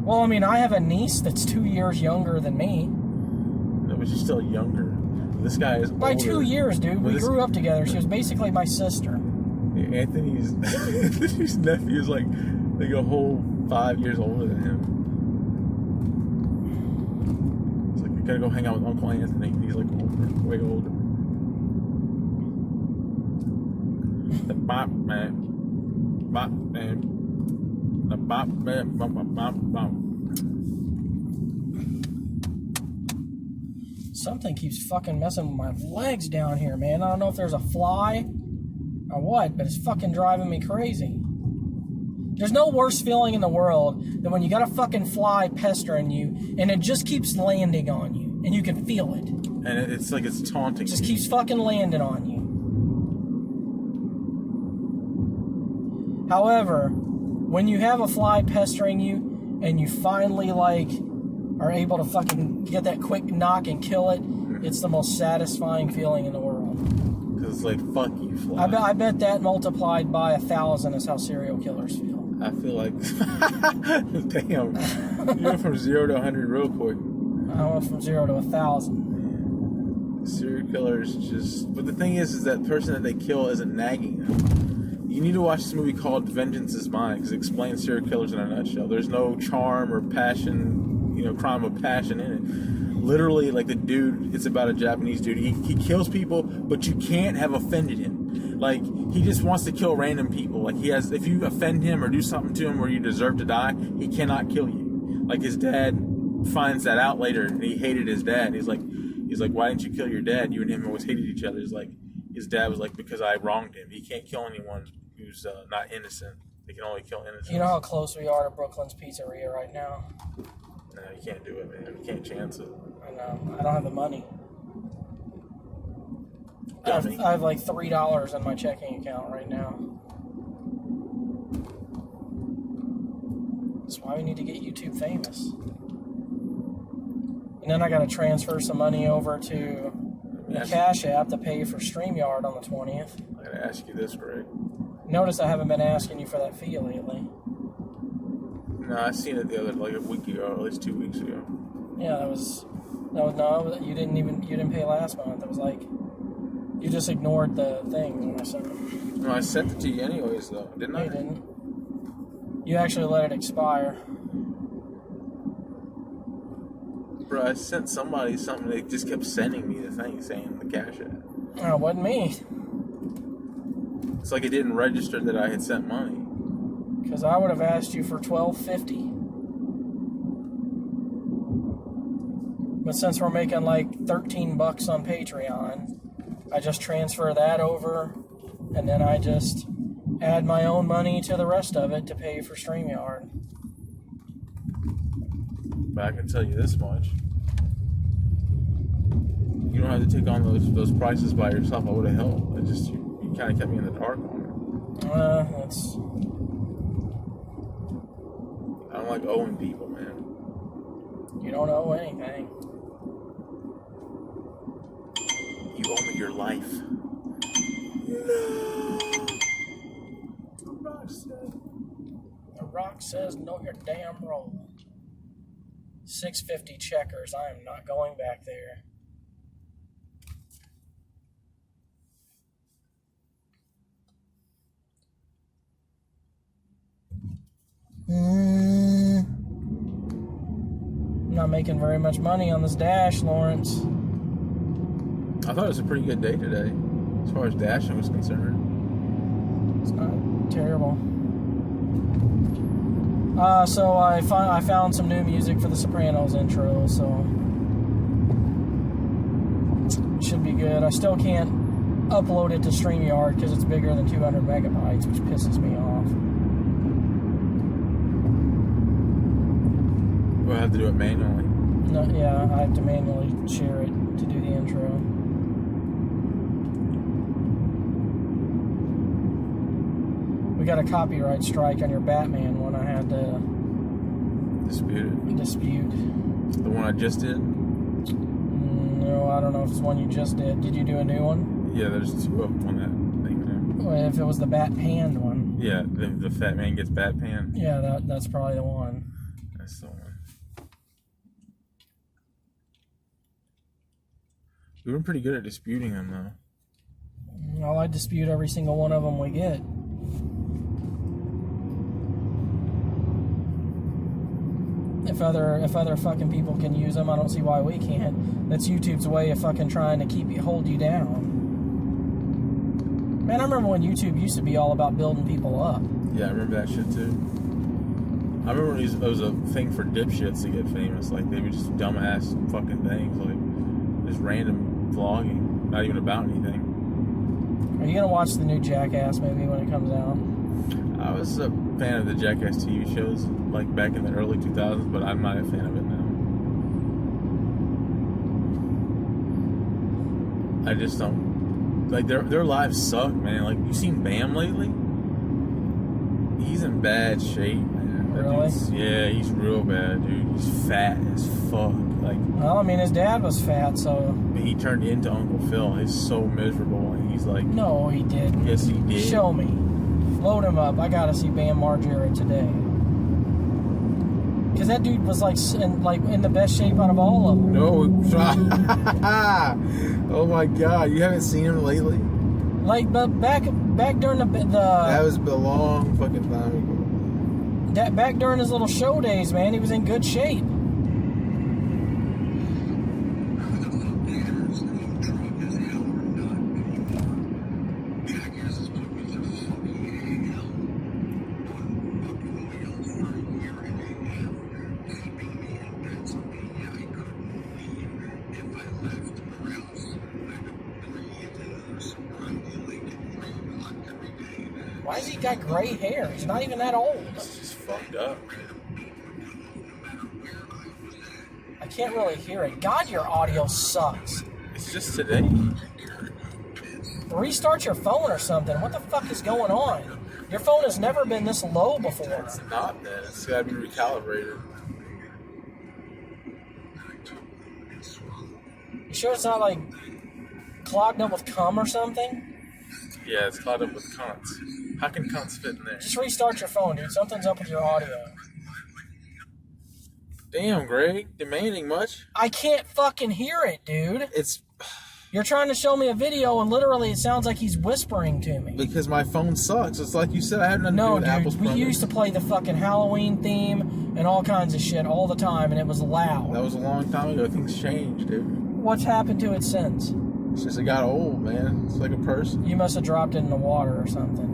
Well, I mean, I have a niece that's 2 years younger than me. No, but she's still younger. This guy is By older. 2 years, dude. We grew up together. She was basically my sister. Yeah, Anthony's nephew is like a whole 5 years older than him. It's like, you gotta go hang out with Uncle Anthony. He's like older, way older. The bop man. Bop man. The bop, bop, bop, bop, bop. Something keeps fucking messing with my legs down here, man. I don't know if there's a fly or what, but it's fucking driving me crazy. There's no worse feeling in the world than when you got a fucking fly pestering you and it just keeps landing on you and you can feel it. And it's like it's taunting. It just keeps fucking landing on you. However, when you have a fly pestering you and you finally like are able to fucking get that quick knock and kill it, it's the most satisfying feeling in the world. Because it's like, fuck you, fly. I bet that multiplied by 1,000 is how serial killers feel. I feel like, damn, you went from 0 to 100 real quick. I went from 0 to 1,000. Serial killers just, but the thing is that person that they kill isn't nagging them. You need to watch this movie called Vengeance is Mine because it explains serial killers in a nutshell. There's no charm or passion, crime of passion in it. Literally, like the dude, it's about a Japanese dude. He kills people, but you can't have offended him. Like, he just wants to kill random people. Like, if you offend him or do something to him where you deserve to die, he cannot kill you. Like, his dad finds that out later, and he hated his dad. He's like, why didn't you kill your dad? You and him always hated each other. He's like, his dad was like, because I wronged him. He can't kill anyone who's not innocent. They can only kill innocent. You know how close we are to Brooklyn's Pizzeria right now? No, you can't do it, man. You can't chance it. I know. I don't have the money. I Dummy. have like $3 in my checking account right now. That's why we need to get YouTube famous. And then I got to transfer some money over to the Cash App to pay for StreamYard on the 20th. I gotta ask you this, Greg. Notice I haven't been asking you for that fee lately. No, I seen it the other, like a week ago, or at least 2 weeks ago. Yeah, that was no, you didn't pay last month. It was like, you just ignored the thing when I sent it. No, I sent it to you anyways, though, didn't No, I? you didn't. You actually let it expire. Bro, I sent somebody something, they just kept sending me the thing saying the Cash App. Oh, it wasn't me. It's like it didn't register that I had sent money. Because I would have asked you for $12.50. But since we're making like $13 on Patreon, I just transfer that over, and then I just add my own money to the rest of it to pay for StreamYard. But I can tell you this much. You don't have to take on those prices by yourself. I would have helped. It just, you kind of kept me in the dark on it. That's... I don't like owing people, man. You don't owe anything. You owe me your life. No! The Rock says, know your damn role. 650 checkers. I am not going back there. I'm not making very much money on this dash, Lawrence. I thought it was a pretty good day today, as far as dashing was concerned. It's not terrible. So I found some new music for the Sopranos intro, so it should be good. I still can't upload it to StreamYard because it's bigger than 200 megabytes, which pisses me off. We'll have to do it manually. No, yeah, I have to manually share it to do the intro. We got a copyright strike on your Batman one. I had to dispute. The one I just did? No, I don't know if it's one you just did. Did you do a new one? Yeah, there's two of them on that thing there. Well, if it was the Bat Panned one. Yeah, the fat man gets bat pan. Yeah, that's probably the one. That's the one. We've been pretty good at disputing them, though. Well, I dispute every single one of them we get. If other fucking people can use them, I don't see why we can't. That's YouTube's way of fucking trying to hold you down. Man, I remember when YouTube used to be all about building people up. Yeah, I remember that shit too. I remember it was a thing for dipshits to get famous. Like, they would just dumbass fucking things. Like, just random vlogging. Not even about anything. Are you gonna watch the new Jackass movie when it comes out? I was a fan of the Jackass TV shows, like, back in the early 2000s, but I'm not a fan of it now. I just don't... Like, their lives suck, man. Like, you seen Bam lately? He's in bad shape, man. Really? Yeah, he's real bad, dude. He's fat as fuck. Like, Well, I mean, his dad was fat, so... he turned into Uncle Phil. He's so miserable, and he's like... No, he didn't. Yes, he did. Show me. Load him up. I gotta see Bam Margera today. Because that dude was like in the best shape out of all of them. No. Oh my god, you haven't seen him lately? Like, but back during the That was a long fucking time ago. back during his little show days, man, he was in good shape. Who the fuck cares if I'm drunk as hell or not anymore? Jackasses put me through fucking hell. On fucking wheels for a year and a half. Keeping me in Pennsylvania, I couldn't leave. If I left our house, I'd breathe in some unbelievable 3 o'clock every day. Why has he got gray hair? He's not even that old. It's just fucked up. I can't really hear it. God, your audio sucks. It's just today. Restart your phone or something. What the fuck is going on? Your phone has never been this low before. It's not that. It's gotta be recalibrated. You sure it's not like clogged up with cum or something? Yeah, it's clogged up with cunts. How can cunts fit in there? Just restart your phone, dude. Something's up with your audio. Damn, Greg. Demanding much? I can't fucking hear it, dude. It's You're trying to show me a video and literally it sounds like he's whispering to me. because my phone sucks. It's like you said, I have nothing to do No, with Apple's dude, we products. used to play the fucking Halloween theme and all kinds of shit all the time, and it was loud. That was a long time ago. Things changed, dude. What's happened to it since? It's just it got old, man. It's like a person. You must have dropped it in the water or something.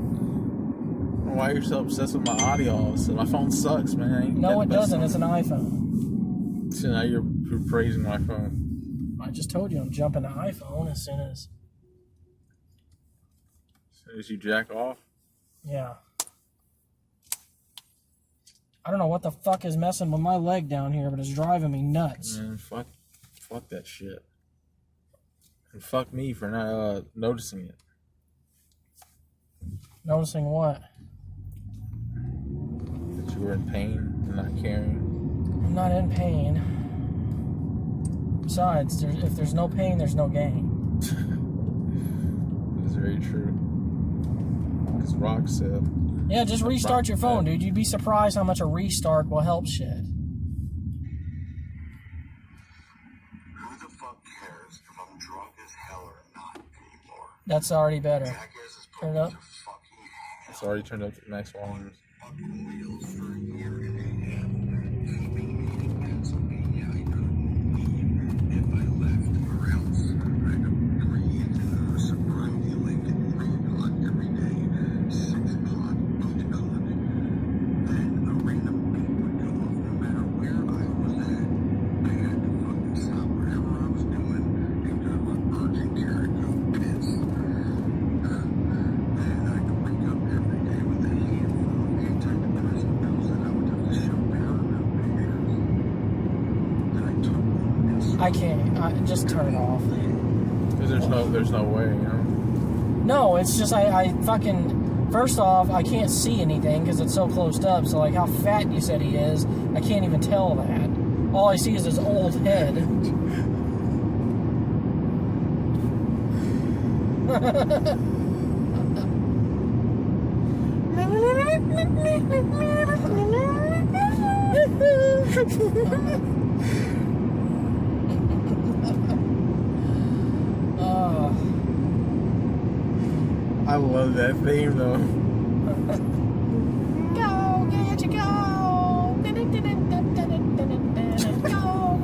Why are you so obsessed with my audio all of a sudden? My phone sucks, man. I ain't got No, the it best doesn't. phone. It's an iPhone. So now you're praising my phone. I just told you I'm jumping to iPhone as soon as... As soon as you jack off. Yeah. I don't know what the fuck is messing with my leg down here, but it's driving me nuts. Man, fuck that shit. And fuck me for not noticing it. Noticing what? That you were in pain and not caring. I'm not in pain. Besides, if there's no pain, there's no gain. That's very true. Because Rock said. Yeah, just restart your phone, dude. You'd be surprised how much a restart will help shit. Who the fuck cares if I'm drunk as hell or not anymore? That's already better. Jackasses put Turn me it up. through fucking hell. It's already turned up to max volume. Fucking wheels for a year and a half. Keeping me in Pennsylvania, I couldn't leave. If I left our house, I'd breathe in some unbelievable 3 o'clock every day. 6 o'clock, 8 o'clock. Then a random beat would go off no matter where I was at. I had to fucking stop whatever I was doing and go to an urgent care and go piss. Then I'd wake up every day with a handful of antidepressant pills that I would have to show Paramount pictures. Then I took them and I can't. Just turn it off. Because there's no way, you know? No, it's just I fucking... First off, I can't see anything because it's so closed up. So, like, how fat you said he is, I can't even tell that. All I see is his old head. I love that theme, though. Go, get you go. Go,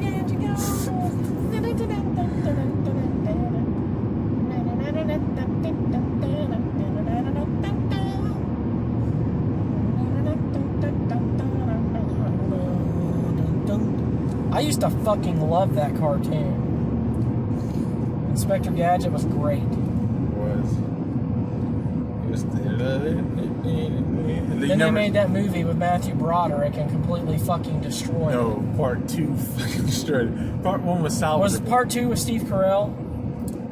get you go. I used to fucking love that cartoon. Inspector Gadget was great. Then they made that movie with Matthew Broderick and completely fucking destroyed it. No, part 2 fucking destroyed it. Part 1 was salvageable. Was part 2 with Steve Carell?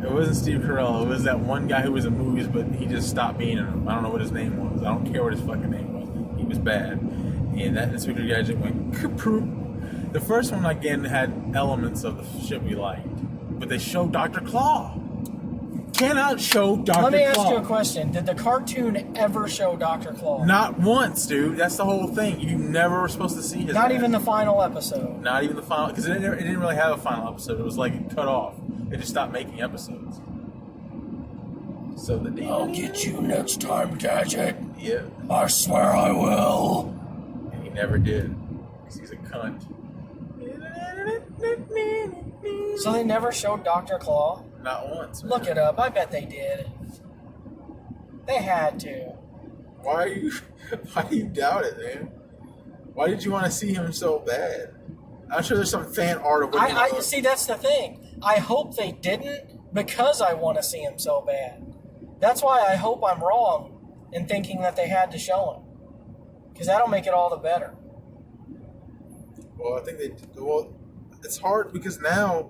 It wasn't Steve Carell. It was that one guy who was in movies, but he just stopped being in them. I don't know what his name was. I don't care what his fucking name was. He was bad. And that Inspector Gadget went kapoop. The first one, again, had elements of the shit we liked. But they showed Dr. Claw. Cannot show Dr. Claw. Let me ask you a question. Did the cartoon ever show Dr. Claw? Not once, dude. That's the whole thing. You never were supposed to see his Not ass. even the final episode. Not even the final, because it didn't really have a final episode. It was like it cut off. They just stopped making episodes. So the deal. I'll get you next time, Gadget. Yeah. I swear I will. And he never did. Because he's a cunt. So they never showed Dr. Claw? Not once. Man. Look it up. I bet they did. They had to. Why do you doubt it, man? Why did you want to see him so bad? I'm sure there's some fan art of what I see, that's the thing. I hope they didn't because I want to see him so bad. That's why I hope I'm wrong in thinking that they had to show him. Because that'll make it all the better. Well, I think it's hard because now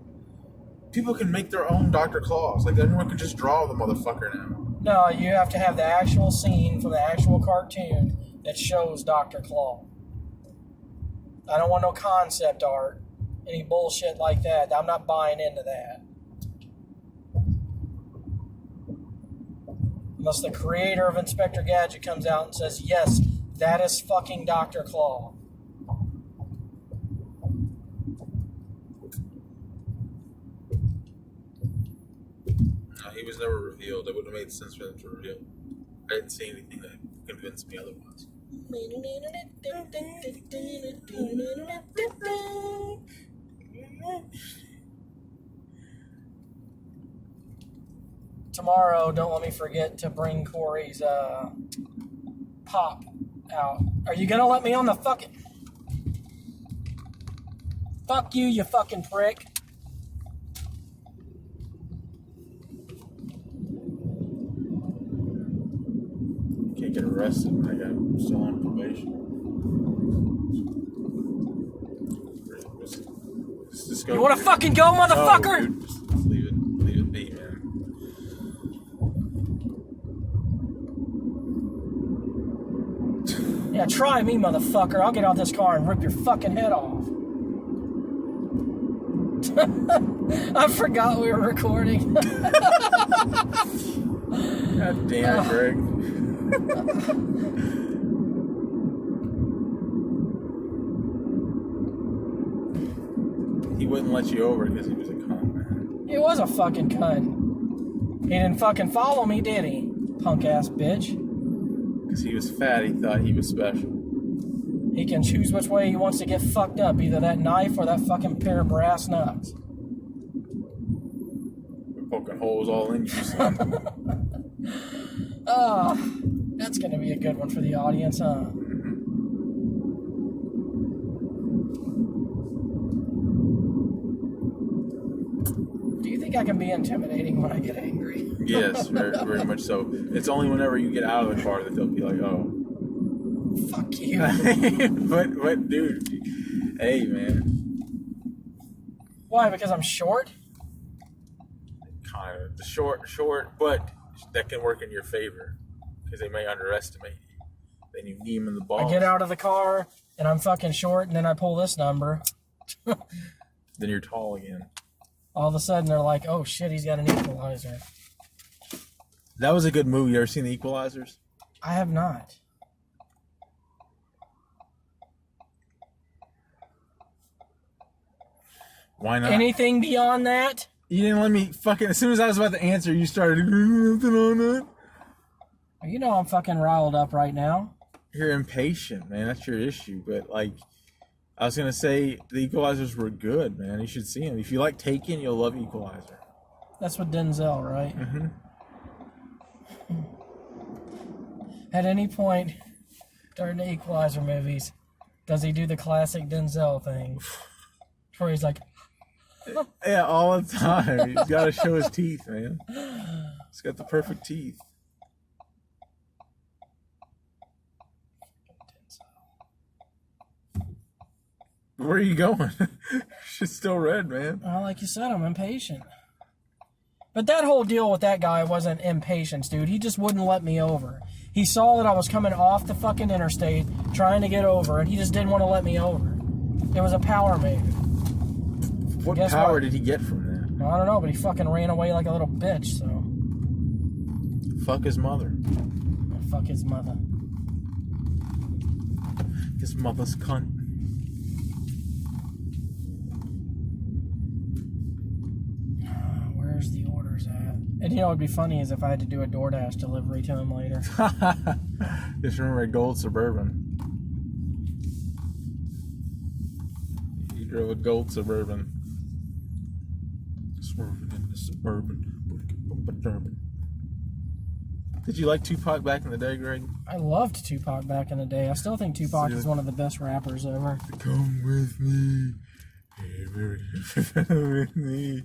people can make their own Dr. Claws. Like, everyone can just draw the motherfucker now. No, you have to have the actual scene from the actual cartoon that shows Dr. Claw. I don't want no concept art, any bullshit like that. I'm not buying into that. Unless the creator of Inspector Gadget comes out and says, yes, that is fucking Dr. Claw. No, he was never revealed. It would have made sense for them to reveal. I didn't see anything that convinced me otherwise. Tomorrow, don't let me forget to bring Corey's pop out. Are you gonna let me on the fucking... Fuck you, you fucking prick. Can't get arrested when I'm still on probation. Just go. You wanna fucking go, motherfucker? No, dude, just leave it be, man. Yeah, try me, motherfucker. I'll get out this car and rip your fucking head off. I forgot we were recording. God damn it, Greg. He wouldn't let you over because he was a cunt, man. He was a fucking cunt. He didn't fucking follow me, did he? Punk ass bitch. Because he was fat, he thought he was special. He can choose which way he wants to get fucked up, either that knife or that fucking pair of brass knucks. We're poking holes all in you, son. That's gonna be a good one for the audience, huh? Do you think I can be intimidating when I get angry? Yes, very, very much so. It's only whenever you get out of the car that they'll be like, oh. Fuck you. but dude, hey, man. Why? Because I'm short? Kind of. The short, but that can work in your favor. Because they may underestimate you. Then you knee them in the balls. I get out of the car, and I'm fucking short, and then I pull this number. Then you're tall again. All of a sudden, they're like, oh shit, he's got an equalizer. That was a good movie. You ever seen The Equalizers? I have not. Why not? Anything beyond that? You didn't let me fucking... As soon as I was about to answer, you started... Nothing on that. You know I'm fucking riled up right now. You're impatient, man. That's your issue. But, like... I was going to say, The Equalizers were good, man. You should see them. If you like Taken, you'll love Equalizer. That's with Denzel, right? Mm-hmm. At any point during the Equalizer movies, does he do the classic Denzel thing? Where he's like, Yeah, all the time. He's got to show his teeth, man. He's got the perfect teeth. Where are you going? Shit's still red, man. well, like you said, I'm impatient. But that whole deal with that guy wasn't impatience, dude. He just wouldn't let me over. He saw that I was coming off the fucking interstate, trying to get over, and he just didn't want to let me over. It was a power move. What Guess power what? did he get from that? I don't know, but he fucking ran away like a little bitch, so. Fuck his mother. Fuck his mother. His mother's cunt. Where's the orders at? And you know what would be funny is if I had to do a DoorDash delivery to him later. Just remember a gold Suburban. He drove a gold Suburban. Swerving in the Suburban. Did you like Tupac back in the day, Greg? I loved Tupac back in the day. I still think Tupac is one of the best rappers ever. Come with me. Come with me.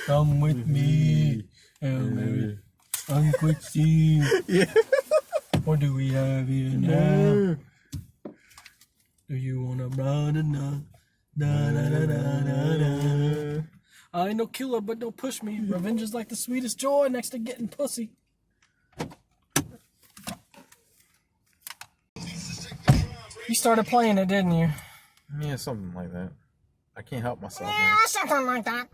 Come with me. Unquick Steve. Yeah. What do we have here now? Do you wanna run enough? Da, da, da, da, da, da. I ain't no killer, but don't push me. Revenge is like the sweetest joy next to getting pussy. You started playing it, didn't you? Yeah, something like that. I can't help myself, man. Something like that.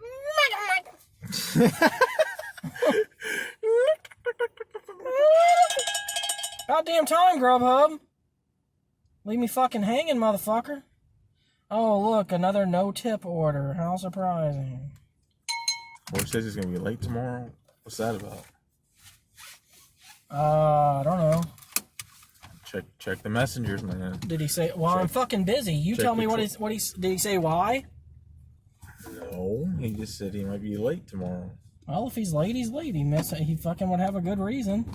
Goddamn time, Grubhub. Leave me fucking hanging, motherfucker. Oh, look, another no-tip order. How surprising. Or says he's gonna be late tomorrow. What's that about? I don't know. Check the messengers, man. Did he say? Well, I'm fucking busy. You tell me what he did. He say why? No, he just said he might be late tomorrow. Well, if he's late, he's late. He fucking would have a good reason.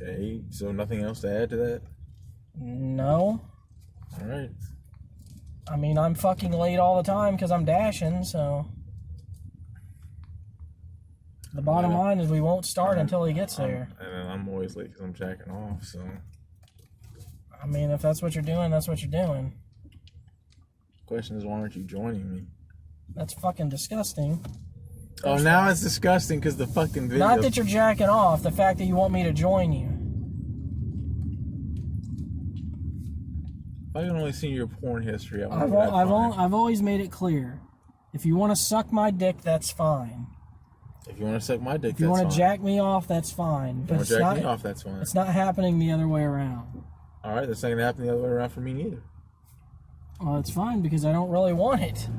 Okay, so nothing else to add to that? No. All right. I mean, I'm fucking late all the time because I'm dashing, so. The bottom line is we won't start until he gets there. And I'm always late because I'm jacking off, so. I mean, if that's what you're doing, that's what you're doing. Question is, why aren't you joining me? That's fucking disgusting. Oh, now it's disgusting because the fucking video. Not that you're jacking off, the fact that you want me to join you. If I can only see your porn history, I've always made it clear. If you want to suck my dick, that's fine. If you want to suck my dick, If you want to jack me off, that's fine. But if you want to jack me off, that's fine. It's not happening the other way around. All right, that's not going to happen the other way around for me neither. Well, it's fine because I don't really want it.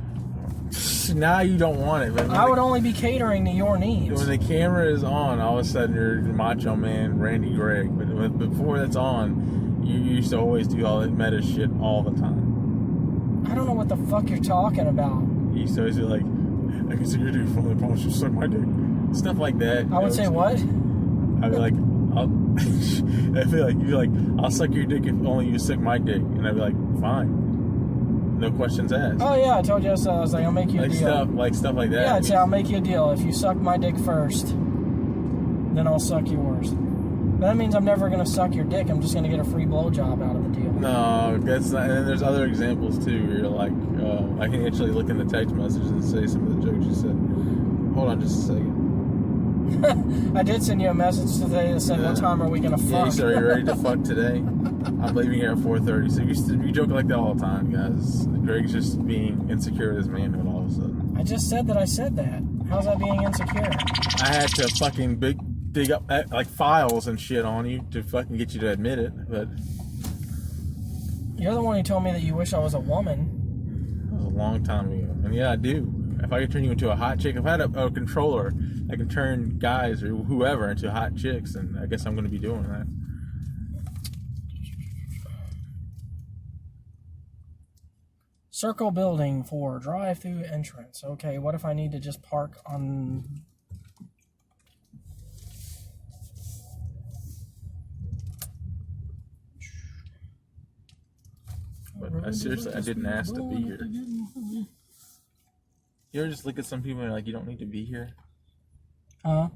Now you don't want it. But I would only be catering to your needs. When the camera is on, all of a sudden you're Macho Man Randy Gregg. But before that's on, you used to always do all that meta shit all the time. I don't know what the fuck you're talking about. You used to always be like, I can see your dick fully, I promise you suck my dick. Stuff like that. I would say what? I'd be like, I feel like you'd be like, I'll suck your dick if only you suck my dick. And I'd be like, fine. No questions asked. Oh yeah, I told you so. I was like, I'll make you a deal. Stuff like that. Yeah, I'd say I'll make you a deal. If you suck my dick first, then I'll suck yours. But that means I'm never gonna suck your dick. I'm just gonna get a free blowjob out of the deal. No, that's not. And then there's other examples too. Where you're like, I can actually look in the text messages and say some of the jokes you said. Hold on, just a second. I did send you a message today that said, "What time are we gonna fuck?" Yeah, so are you ready to fuck today? I'm leaving here at 4:30. So you joke like that all the time, guys. Greg's just being insecure with his manhood all of a sudden. I just said that I said that. How's that being insecure? I had to fucking dig up like files and shit on you to fucking get you to admit it, but You're the one who told me that you wish I was a woman. that was a long time ago. And yeah, I do. If I could turn you into a hot chick, if I had a controller, I can turn guys or whoever into hot chicks, and I guess I'm going to be doing that. Circle building for drive-through entrance. Okay, what if I need to just park on... But I seriously, I didn't ask to be here. You ever just look at some people and you're like, you don't need to be here? Huh?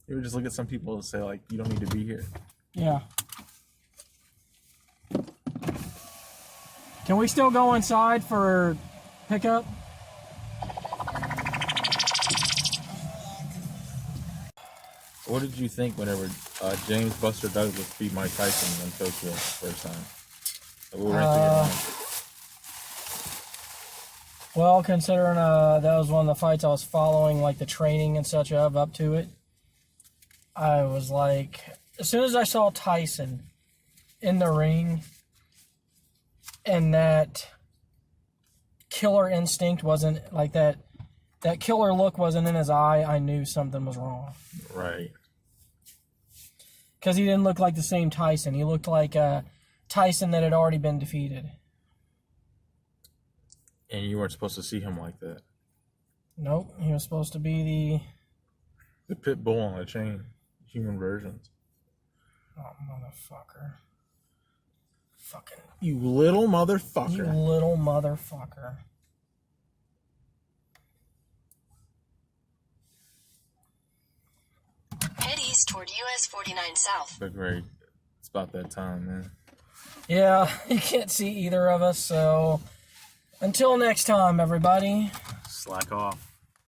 You ever just look at some people and say, like, you don't need to be here? Yeah. Can we still go inside for pickup? What did you think whenever James Buster Douglas beat Mike Tyson in Tokyo the first time? Like, we were renting it on. Well, considering that was one of the fights I was following, like the training and such of up to it, I was like, as soon as I saw Tyson in the ring and that killer instinct wasn't like that killer look wasn't in his eye, I knew something was wrong. Right. Because he didn't look like the same Tyson. He looked like Tyson that had already been defeated. And you weren't supposed to see him like that. Nope, he was supposed to be The pit bull on a chain. Human versions. Oh, motherfucker. Fucking... You little motherfucker. You little motherfucker. Head east toward US 49 South. But great. It's about that time, man. Yeah, you can't see either of us, so... Until next time, everybody. Slack off.